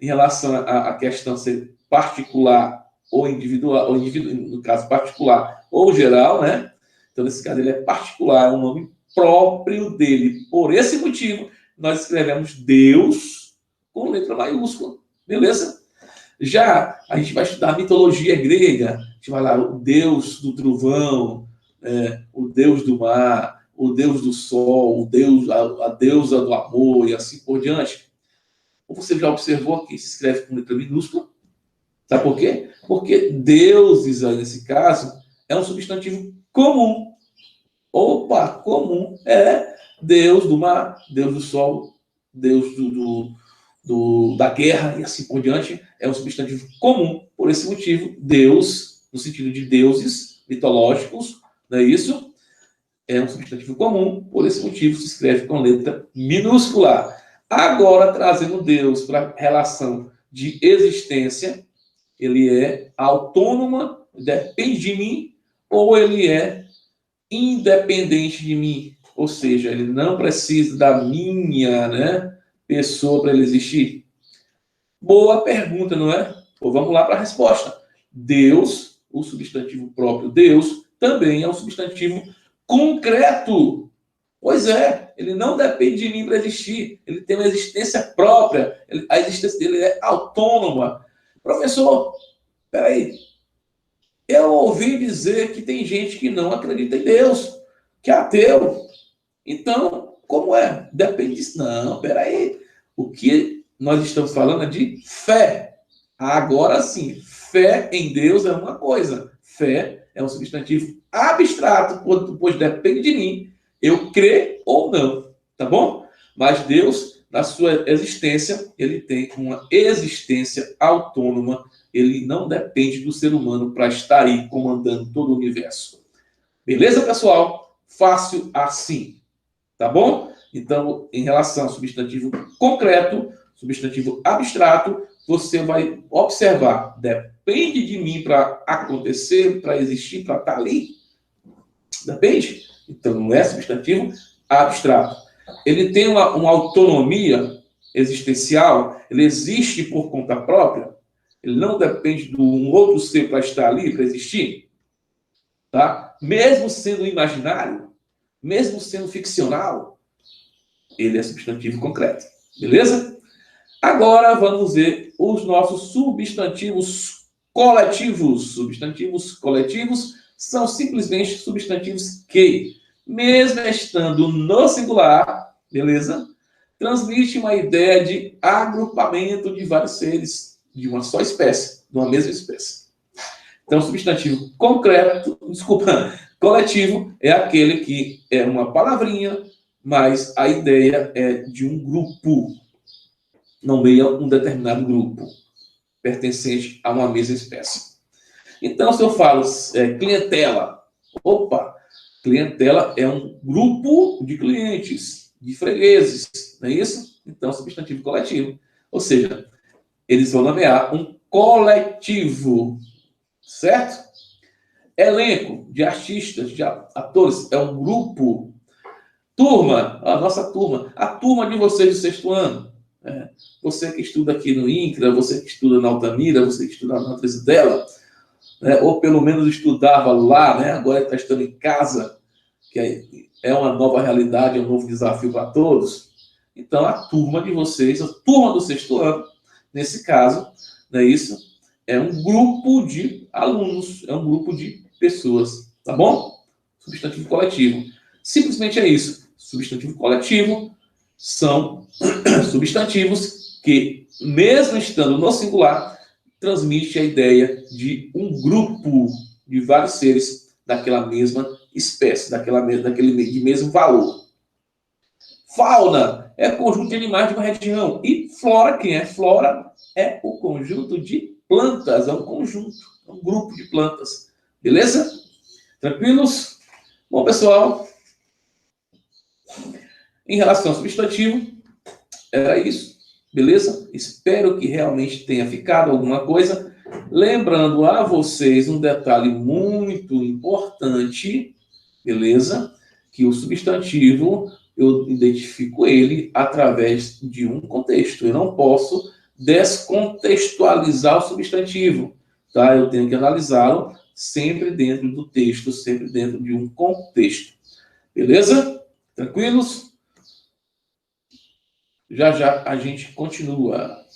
em relação à questão ser particular ou individual, ou no caso particular ou geral, né? Então, nesse caso, ele é particular, é um nome próprio dele. Por esse motivo, nós escrevemos Deus com letra maiúscula, beleza? Já a gente vai estudar mitologia grega, a gente vai lá, o Deus do trovão, o Deus do mar, o Deus do sol, o Deus, a deusa do amor e assim por diante. Como você já observou aqui, se escreve com letra minúscula. Sabe por quê? Porque deuses, aí, nesse caso, é um substantivo comum. Opa, comum é Deus do mar, Deus do sol, Deus da guerra e assim por diante. É um substantivo comum. Por esse motivo, Deus, no sentido de deuses mitológicos, não é isso? É um substantivo comum. Por esse motivo, se escreve com letra minúscula. Agora, trazendo Deus para a relação de existência, ele é autônoma, depende de mim, ou ele é independente de mim, ou seja, ele não precisa da minha, né, pessoa para ele existir? Boa pergunta, não é? Então, vamos lá para a resposta. Deus, o substantivo próprio Deus, também é um substantivo concreto. Pois é, ele não depende de mim para existir, ele tem uma existência própria, a existência dele é autônoma. Professor, peraí, eu ouvi dizer que tem gente que não acredita em Deus, que é ateu. Então, como é? Depende disso. Não, peraí. O que nós estamos falando é de fé. Agora sim, fé em Deus é uma coisa. Fé é um substantivo abstrato, pois depende de mim eu crer ou não, tá bom? Mas Deus, na sua existência, ele tem uma existência autônoma. Ele não depende do ser humano para estar aí comandando todo o universo. Beleza, pessoal? Fácil assim, tá bom? Então, em relação ao substantivo concreto, substantivo abstrato, você vai observar, depende de mim para acontecer, para existir, para estar ali? Depende. Então, não é substantivo abstrato. Ele tem uma autonomia existencial, ele existe por conta própria, ele não depende de um outro ser para estar ali, para existir, tá? Mesmo sendo imaginário, mesmo sendo ficcional, ele é substantivo concreto, beleza? Agora vamos ver os nossos substantivos coletivos. Substantivos coletivos são simplesmente substantivos que, mesmo estando no singular, beleza? Transmite uma ideia de agrupamento de vários seres de uma só espécie, de uma mesma espécie. Então, substantivo concreto, coletivo é aquele que é uma palavrinha, mas a ideia é de um grupo, nomeia um determinado grupo, pertencente a uma mesma espécie. Então, se eu falo clientela, opa, clientela é um grupo de clientes, de fregueses, não é isso? Então, substantivo coletivo. Ou seja, eles vão nomear um coletivo, certo? Elenco de artistas, de atores, é um grupo. Turma, a nossa turma, a turma de vocês do sexto ano. Você que estuda aqui no INCRA, você que estuda na Altamira, você que estuda na Trizidela, né? Ou pelo menos estudava lá, né? Agora está estudando em casa, que é uma nova realidade, é um novo desafio para todos. Então, a turma de vocês, a turma do sexto ano, nesse caso, não é isso? É um grupo de alunos, é um grupo de pessoas, tá bom? Substantivo coletivo. Simplesmente é isso. Substantivo coletivo são substantivos que, mesmo estando no singular, transmite a ideia de um grupo de vários seres daquela mesma espécie, daquele de mesmo valor. Fauna é o conjunto de animais de uma região. E flora, quem é flora, é o conjunto de plantas, é um conjunto, é um grupo de plantas. Beleza? Tranquilos? Bom, pessoal, em relação ao substantivo, era isso. Beleza? Espero que realmente tenha ficado alguma coisa. Lembrando a vocês um detalhe muito importante, beleza? Que o substantivo, eu identifico ele através de um contexto. Eu não posso descontextualizar o substantivo, tá? Eu tenho que analisá-lo sempre dentro do texto, sempre dentro de um contexto. Beleza? Tranquilos? Já já a gente continua.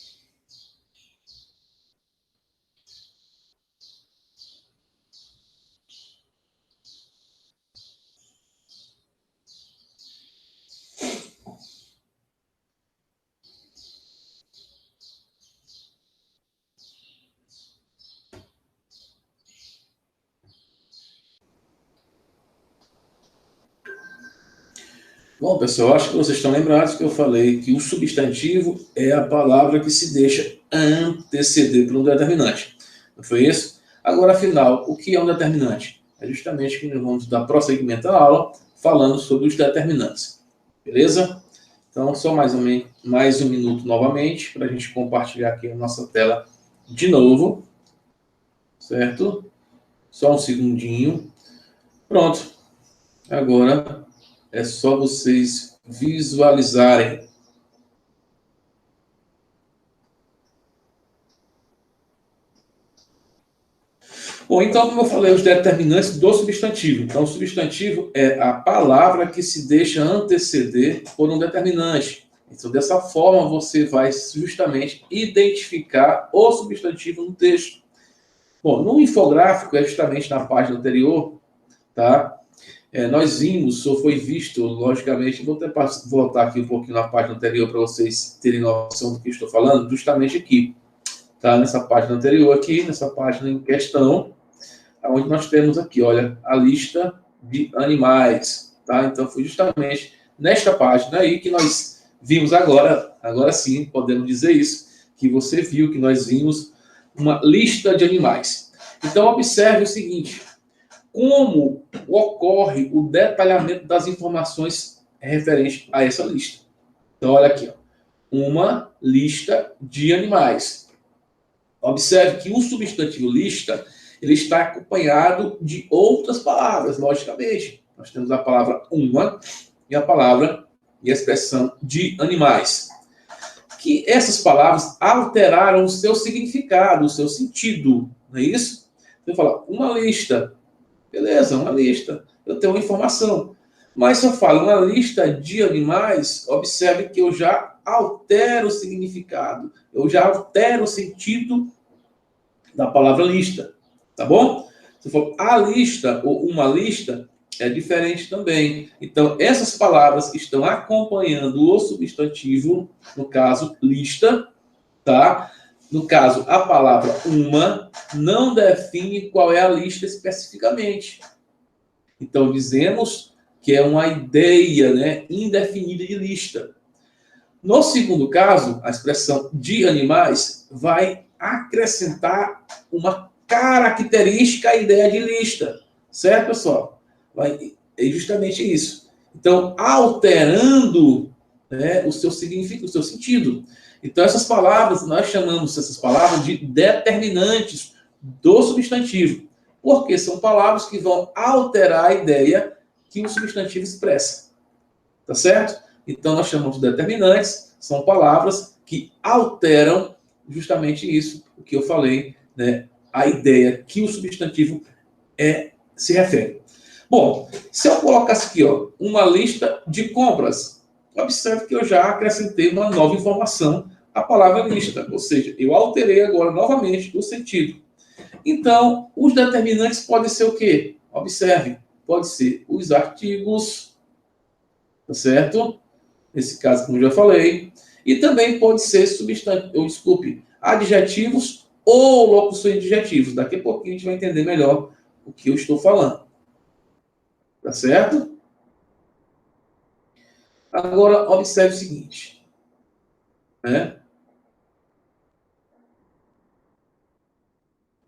Bom, pessoal, acho que vocês estão lembrados que eu falei que o substantivo é a palavra que se deixa anteceder por um determinante. Não foi isso? Agora, afinal, o que é um determinante? É justamente que nós vamos dar prosseguimento à aula falando sobre os determinantes. Beleza? Então, só mais um minuto novamente para a gente compartilhar aqui a nossa tela de novo. Certo? Só um segundinho. Pronto. Agora é só vocês visualizarem. Bom, então, como eu falei, os determinantes do substantivo. Então, o substantivo é a palavra que se deixa anteceder por um determinante. Então, dessa forma, você vai justamente identificar o substantivo no texto. Bom, no infográfico, é justamente na página anterior, tá? Nós vimos, ou foi visto, logicamente, vou até voltar aqui um pouquinho na página anterior para vocês terem noção do que estou falando, justamente aqui, tá? Nessa página anterior aqui, nessa página em questão, onde nós temos aqui, olha, a lista de animais, tá? Então, foi justamente nesta página aí que nós vimos agora sim, podemos dizer isso, que você viu que nós vimos uma lista de animais. Então, observe o seguinte: como ocorre o detalhamento das informações referentes a essa lista. Então, olha aqui, ó, uma lista de animais. Observe que o substantivo lista, ele está acompanhado de outras palavras, logicamente. Nós temos a palavra uma e a palavra e a expressão de animais. Que essas palavras alteraram o seu significado, o seu sentido, não é isso? Então, fala, uma lista. Beleza, uma lista. Eu tenho uma informação. Mas se eu falo uma lista de animais, observe que eu já altero o significado. Eu já altero o sentido da palavra lista. Tá bom? Se for a lista ou uma lista, É diferente também. Então, essas palavras que estão acompanhando o substantivo, no caso, lista, tá? No caso, a palavra uma não define qual é a lista especificamente. Então, dizemos que é uma ideia, né, indefinida de lista. No segundo caso, a expressão de animais vai acrescentar uma característica à ideia de lista. Certo, pessoal? É justamente isso. Então, alterando, né, o seu significado, o seu sentido. Então, essas palavras, nós chamamos essas palavras de determinantes do substantivo, porque são palavras que vão alterar a ideia que o substantivo expressa. Tá certo? Então, nós chamamos de determinantes, são palavras que alteram justamente isso, o que eu falei, né, a ideia que o substantivo se refere. Bom, se eu colocasse aqui, ó, uma lista de compras, observe que eu já acrescentei uma nova informação à palavra lista, ou seja, eu alterei agora novamente o sentido. Então, os determinantes podem ser o quê? Observe, pode ser os artigos, tá certo? Nesse caso, como eu já falei, e também pode ser adjetivos ou locuções de adjetivos. Daqui a pouquinho a gente vai entender melhor o que eu estou falando. Tá certo? Agora, observe o seguinte. Né?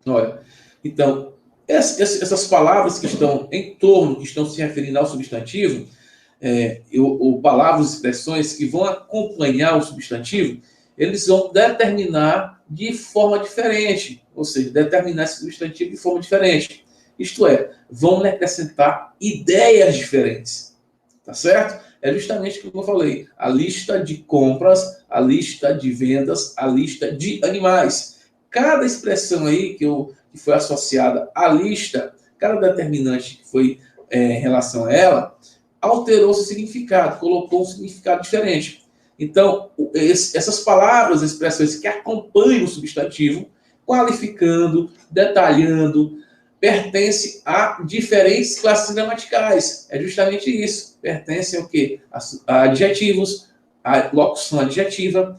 Olha, então, essas palavras que estão em torno, que estão se referindo ao substantivo, ou palavras, expressões que vão acompanhar o substantivo, eles vão determinar de forma diferente, ou seja, determinar esse substantivo de forma diferente. Isto é, vão lhe acrescentar ideias diferentes. Tá certo? É justamente o que eu falei. A lista de compras, a lista de vendas, a lista de animais. Cada expressão aí que foi associada à lista, cada determinante que foi em relação a ela, alterou seu significado, colocou um significado diferente. Então, essas palavras, expressões que acompanham o substantivo, qualificando, detalhando, pertence a diferentes classes gramaticais. É justamente isso. Pertencem ao quê? A adjetivos, a locução adjetiva,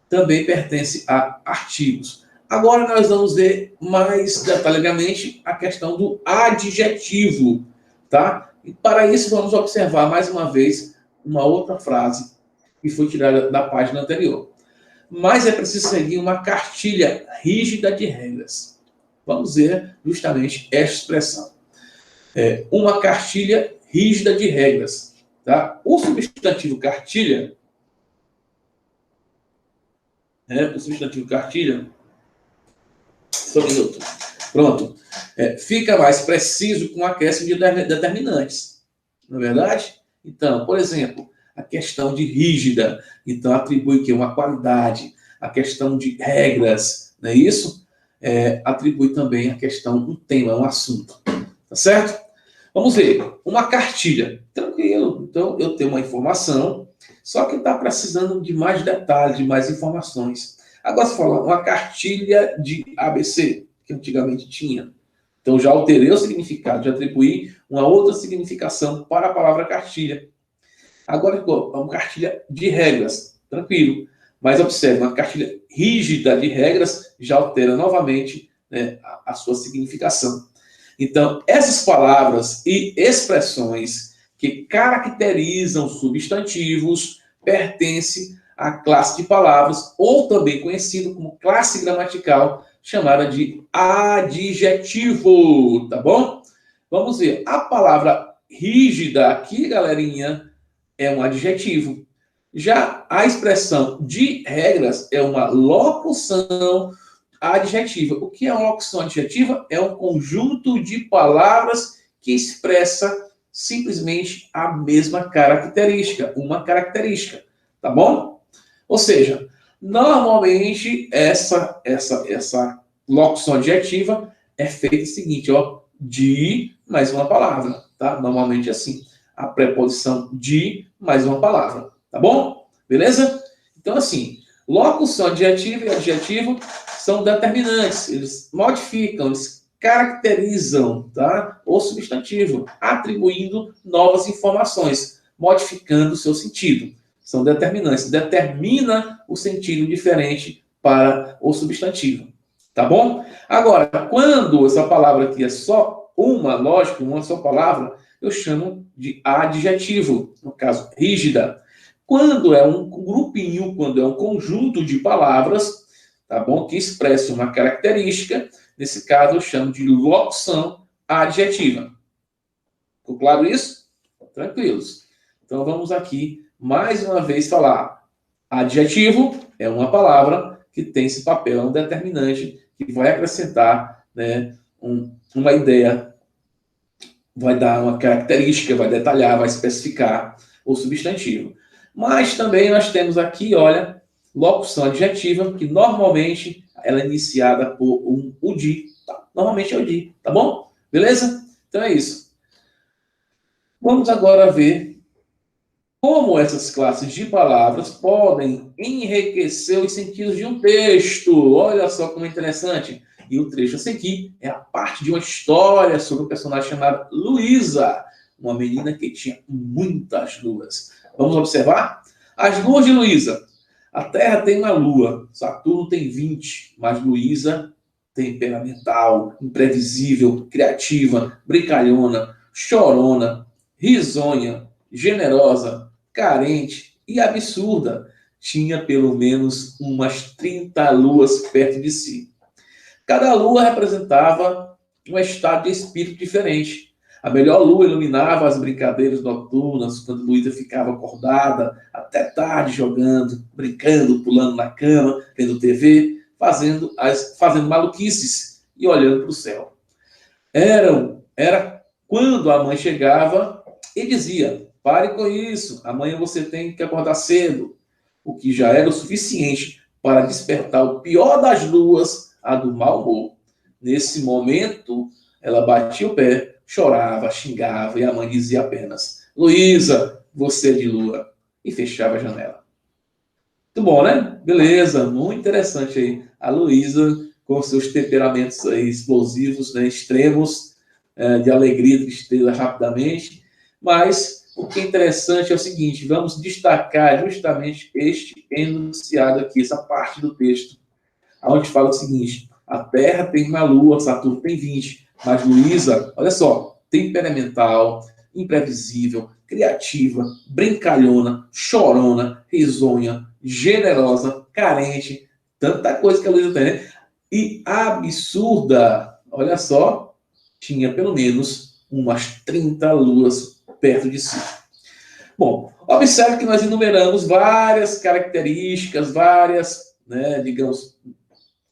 também pertence a artigos. Agora nós vamos ver mais detalhadamente a questão do adjetivo, tá? E para isso vamos observar mais uma vez uma outra frase que foi tirada da página anterior. Mas é preciso seguir uma cartilha rígida de regras. Vamos ver justamente esta expressão. Uma cartilha rígida de regras. Tá? O substantivo cartilha, só um minuto. Pronto. Fica mais preciso com o acréscimo de determinantes. Não é verdade? Então, por exemplo, a questão de rígida, então atribui que uma qualidade, a questão de regras, não é isso? Atribui também a questão, um tema, um assunto. Tá certo? Vamos ver. Uma cartilha. Tranquilo. Então, eu tenho uma informação, só que está precisando de mais detalhes, de mais informações. Agora, se falar uma cartilha de ABC, que antigamente tinha. Então, já alterei o significado, já atribuí uma outra significação para a palavra cartilha. Agora, uma cartilha de regras. Tranquilo. Mas observe, uma cartilha rígida de regras já altera novamente, né, a sua significação. Então, essas palavras e expressões que caracterizam substantivos pertencem à classe de palavras, ou também conhecido como classe gramatical, chamada de adjetivo, tá bom? Vamos ver. A palavra rígida aqui, galerinha, é um adjetivo. Já a expressão de regras é uma locução adjetiva. O que é uma locução adjetiva? É um conjunto de palavras que expressa simplesmente a mesma característica, uma característica, tá bom? Ou seja, normalmente essa locução adjetiva é feita o seguinte, ó, de mais uma palavra, tá? Normalmente assim, a preposição de mais uma palavra, tá bom? Beleza? Então assim, locução adjetiva e adjetivo são determinantes, eles modificam, eles caracterizam, tá? O substantivo, atribuindo novas informações, modificando o seu sentido. São determinantes. Determina o sentido diferente para o substantivo. Tá bom? Agora, quando essa palavra aqui é só uma, lógico, uma só palavra, eu chamo de adjetivo, no caso, rígida. Quando é um grupinho, quando é um conjunto de palavras, tá bom? Que expressam uma característica, nesse caso eu chamo de locução adjetiva. Ficou claro isso? Tranquilos. Então vamos aqui mais uma vez falar. Adjetivo é uma palavra que tem esse papel, um determinante que vai acrescentar, né, uma ideia, vai dar uma característica, vai detalhar, vai especificar o substantivo. Mas também nós temos aqui, olha, locução adjetiva, que normalmente ela é iniciada por o de. Tá? Normalmente é o de, tá bom? Beleza? Então é isso. Vamos agora ver como essas classes de palavras podem enriquecer os sentidos de um texto. Olha só como é interessante. E o trecho a seguir é a parte de uma história sobre um personagem chamado Luísa, uma menina que tinha muitas luas. Vamos observar? As luas de Luísa. A Terra tem uma lua, Saturno tem 20, mas Luísa, temperamental, imprevisível, criativa, brincalhona, chorona, risonha, generosa, carente e absurda, tinha pelo menos umas 30 luas perto de si. Cada lua representava um estado de espírito diferente. A melhor lua iluminava as brincadeiras noturnas, quando Luísa ficava acordada até tarde jogando, brincando, pulando na cama, vendo TV, fazendo maluquices e olhando para o céu. Era quando a mãe chegava e dizia: pare com isso, amanhã você tem que acordar cedo, o que já era o suficiente para despertar o pior das luas, a do mau humor. Nesse momento, ela batia o pé, chorava, xingava, e a mãe dizia apenas: Luísa, você é de lua, e fechava a janela. Muito bom, né? Beleza, muito interessante aí. A Luísa, com seus temperamentos aí explosivos, né, extremos, de alegria e tristeza rapidamente, mas o que é interessante é o seguinte: vamos destacar justamente este enunciado aqui, essa parte do texto, onde fala o seguinte: a Terra tem uma lua, Saturno tem 20, mas Luísa, olha só, temperamental, imprevisível, criativa, brincalhona, chorona, risonha, generosa, carente, tanta coisa que a Luísa tem, né? E absurda, olha só, tinha pelo menos umas 30 luas perto de si. Bom, observe que nós enumeramos várias características, várias, né, digamos,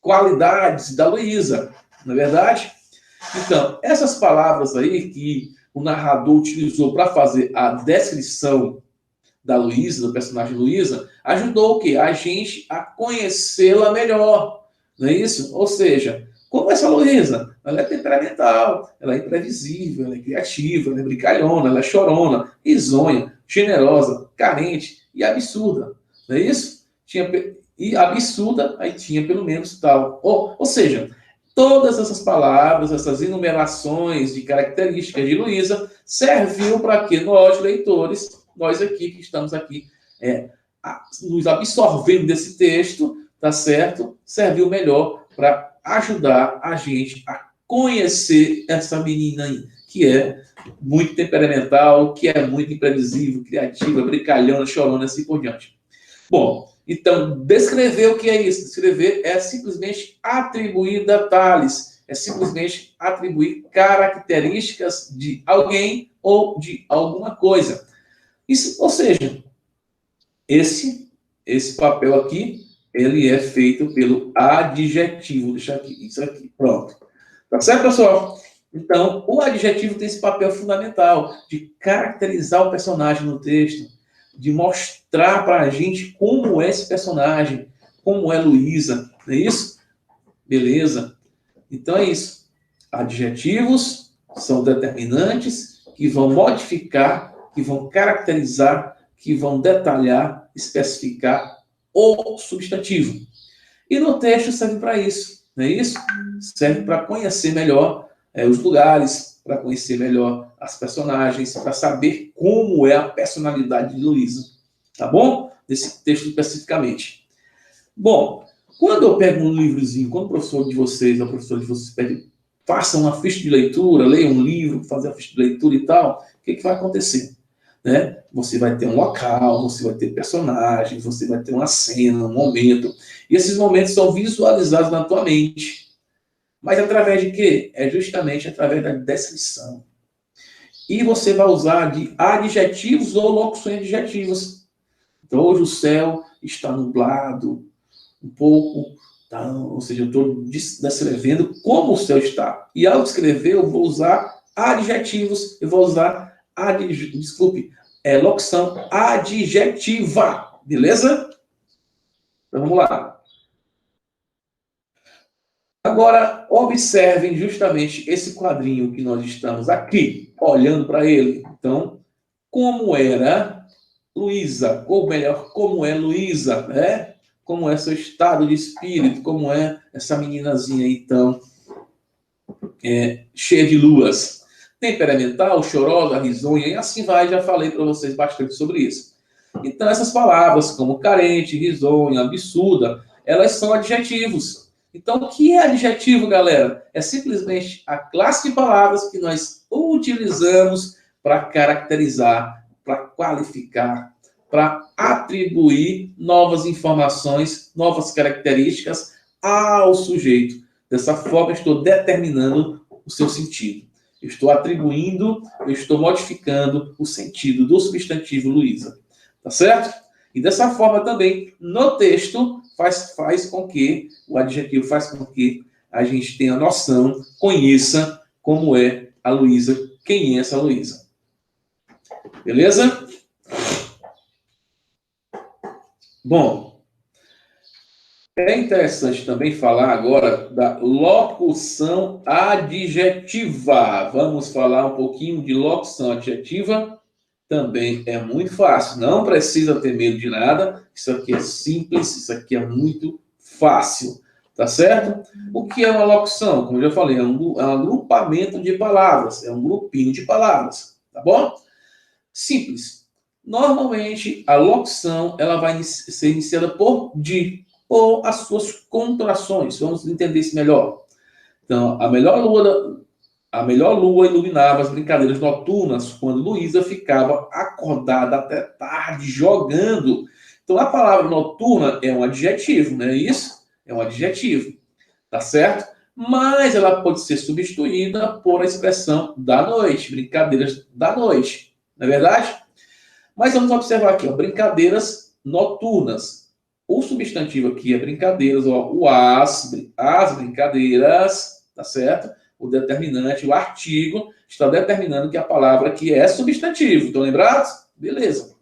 qualidades da Luísa, não é verdade? Então, essas palavras aí que o narrador utilizou para fazer a descrição da Luísa, do personagem Luísa, ajudou o quê? A gente a conhecê-la melhor, não é isso? Ou seja, como essa Luísa? Ela é temperamental, ela é imprevisível, ela é criativa, ela é brincalhona, ela é chorona, risonha, generosa, carente e absurda, não é isso? E absurda, aí tinha pelo menos tal. Ou seja, todas essas palavras, essas enumerações de características de Luísa, serviu para que nós, leitores, nós aqui que estamos aqui, nos absorvendo desse texto, tá certo? Serviu melhor para ajudar a gente a conhecer essa menina aí, que é muito temperamental, que é muito imprevisível, criativa, brincalhona, chorona, assim por diante. Bom, então, descrever o que é isso? Descrever é simplesmente atribuir detalhes, é simplesmente atribuir características de alguém ou de alguma coisa. Isso, ou seja, esse papel aqui, ele é feito pelo adjetivo. Deixa aqui, isso aqui, pronto. Tá certo, pessoal? Então, o adjetivo tem esse papel fundamental de caracterizar o personagem no texto, de mostrar para a gente como é esse personagem, como é Luísa, não é isso? Beleza? Então é isso. Adjetivos são determinantes que vão modificar, que vão caracterizar, que vão detalhar, especificar o substantivo. E no texto serve para isso. não é isso? Serve para conhecer melhor os lugares, para conhecer melhor as personagens, para saber como é a personalidade de Luísa. Tá bom? Desse texto especificamente. Bom, quando eu pego um livrozinho, quando o professor de vocês, a professora de vocês pede, faça uma ficha de leitura, leia um livro, fazer a ficha de leitura e tal, o que vai acontecer? Né? Você vai ter um local, você vai ter personagens, você vai ter uma cena, um momento. E esses momentos são visualizados na tua mente. Mas através de quê? É justamente através da descrição. E você vai usar de adjetivos ou locuções adjetivas. Então, hoje o céu está nublado, um pouco, tá? Ou seja, eu estou descrevendo como o céu está. E ao descrever, eu vou usar adjetivos, eu vou usar, locução adjetiva, beleza? Então vamos lá. Agora, observem justamente esse quadrinho que nós estamos aqui, olhando para ele. Então, como era Luísa, ou melhor, como é Luísa, né? Como é seu estado de espírito, como é essa meninazinha, então, cheia de luas. Temperamental, chorosa, risonha, e assim vai, já falei para vocês bastante sobre isso. Então, essas palavras, como carente, risonha, absurda, elas são adjetivos. Então, o que é adjetivo, galera? É simplesmente a classe de palavras que nós utilizamos para caracterizar, para qualificar, para atribuir novas informações, novas características ao sujeito. Dessa forma, estou determinando o seu sentido. Eu estou atribuindo, eu estou modificando o sentido do substantivo Luísa. Tá certo? E dessa forma também, no texto, faz com que, o adjetivo faz com que a gente tenha noção, conheça como é a Luísa, quem é essa Luísa. Beleza? Bom, é interessante também falar agora da locução adjetiva. Vamos falar um pouquinho de locução adjetiva. Também é muito fácil, não precisa ter medo de nada. Isso aqui é simples, isso aqui é muito fácil, tá certo? O que é uma locução? Como eu já falei, é um agrupamento de palavras, é um grupinho de palavras, tá bom? Simples. Normalmente, a locução ela vai ser iniciada por de ou as suas contrações. Vamos entender isso melhor. Então, a melhor lua iluminava as brincadeiras noturnas quando Luísa ficava acordada até tarde jogando. Então, a palavra noturna é um adjetivo, não é isso? É um adjetivo, tá certo? Mas ela pode ser substituída por a expressão da noite, brincadeiras da noite, não é verdade? Mas vamos observar aqui, ó, brincadeiras noturnas. O substantivo aqui é brincadeiras, ó, as brincadeiras, tá certo? O determinante, o artigo, está determinando que a palavra aqui é substantivo. Estão lembrados? Beleza.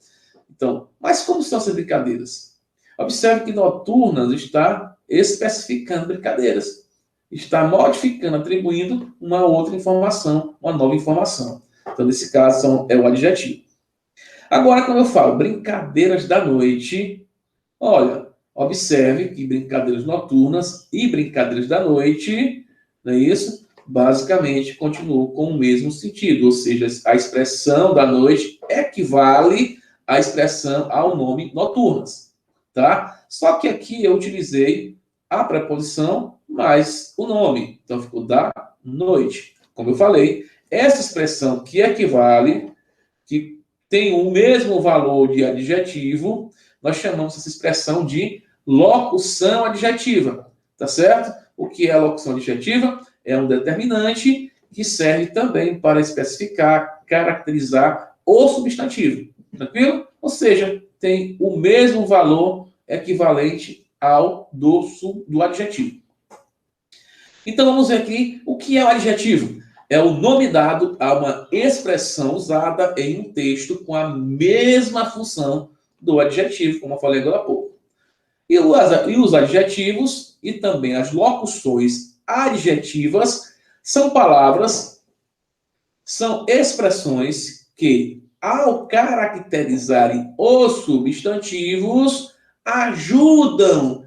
Então, mas como são essas brincadeiras? Observe que noturnas está especificando brincadeiras. Está modificando, atribuindo uma outra informação, uma nova informação. Então, nesse caso, é o adjetivo. Agora, quando eu falo brincadeiras da noite, olha, observe que brincadeiras noturnas e brincadeiras da noite, não é isso? Basicamente, continuam com o mesmo sentido, ou seja, a expressão da noite equivale à expressão ao nome noturnas, tá? Só que aqui eu utilizei a preposição mais o nome, então ficou da noite. Como eu falei, essa expressão que equivale, que tem o mesmo valor de adjetivo, nós chamamos essa expressão de locução adjetiva, tá certo? O que é a locução adjetiva? É um determinante que serve também para especificar, caracterizar o substantivo, tranquilo? Ou seja, tem o mesmo valor equivalente ao do adjetivo. Então vamos ver aqui o que é o adjetivo. É o nome dado a uma expressão usada em um texto com a mesma função do adjetivo, como eu falei agora há pouco. E os adjetivos e também as locuções adjetivas são palavras, são expressões que, ao caracterizarem os substantivos, ajudam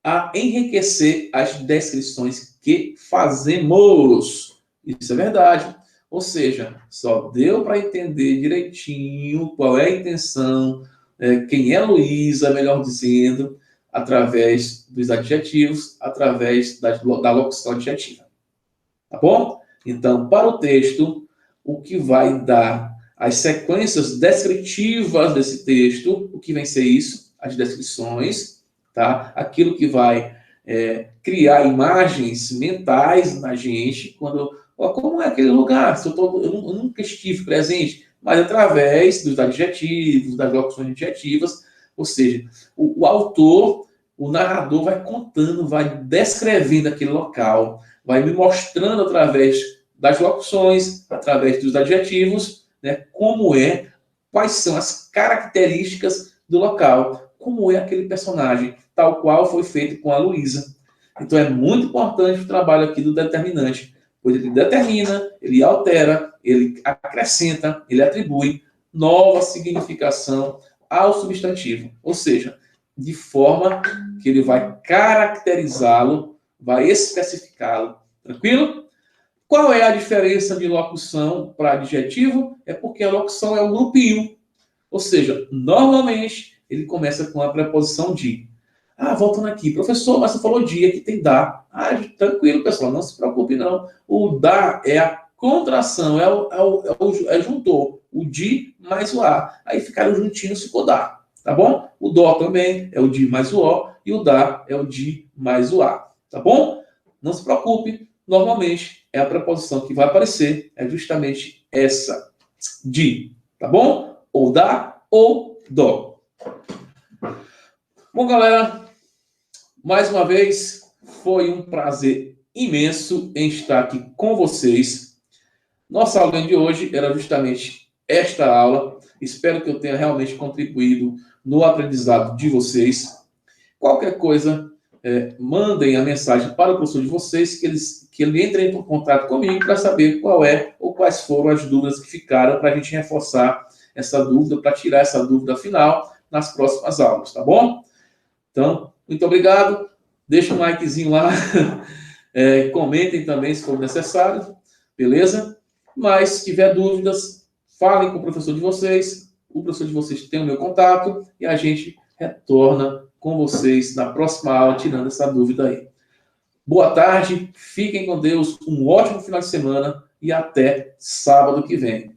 a enriquecer as descrições que fazemos. Isso é verdade. Ou seja, só deu para entender direitinho qual é a intenção, quem é Luísa, melhor dizendo, através dos adjetivos, através da locução adjetiva. Tá bom? Então, para o texto, o que vai dar as sequências descritivas desse texto, o que vem ser isso? As descrições, tá? Aquilo que vai criar imagens mentais na gente, como é aquele lugar? Eu nunca estive presente, mas através dos adjetivos, das locuções adjetivas, ou seja, o autor, o narrador vai contando, vai descrevendo aquele local, vai me mostrando através das locuções, através dos adjetivos, né, quais são as características do local, como é aquele personagem, tal qual foi feito com a Luísa. Então é muito importante o trabalho aqui do determinante, pois ele determina, ele altera, ele acrescenta, ele atribui nova significação ao substantivo, ou seja, de forma que ele vai caracterizá-lo, vai especificá-lo. Tranquilo? Qual é a diferença de locução para adjetivo? É porque a locução é um grupinho. Ou seja, normalmente ele começa com a preposição de. Voltando aqui, professor, mas você falou de, aqui tem da. Tranquilo, pessoal, não se preocupe não. O da é a contração, é juntou o de mais o a. Aí ficaram juntinhos, ficou da. Tá bom? O dó também é o de mais o o e o da é o de mais o a. Tá bom? Não se preocupe, normalmente é a preposição que vai aparecer, é justamente essa, de. Tá bom? Ou da ou dó. Bom, galera, mais uma vez, foi um prazer imenso em estar aqui com vocês. Nossa aula de hoje era justamente esta aula. Espero que eu tenha realmente contribuído no aprendizado de vocês. Qualquer coisa, mandem a mensagem para o professor de vocês, que ele entre em contato comigo para saber qual é ou quais foram as dúvidas que ficaram, para a gente reforçar essa dúvida, para tirar essa dúvida final nas próximas aulas, tá bom? Então, muito obrigado. Deixa um likezinho lá. Comentem também se for necessário. Beleza? Mas, se tiver dúvidas, falem com o professor de vocês. O professor de vocês tem o meu contato e a gente retorna com vocês na próxima aula, tirando essa dúvida aí. Boa tarde, fiquem com Deus, um ótimo final de semana e até sábado que vem.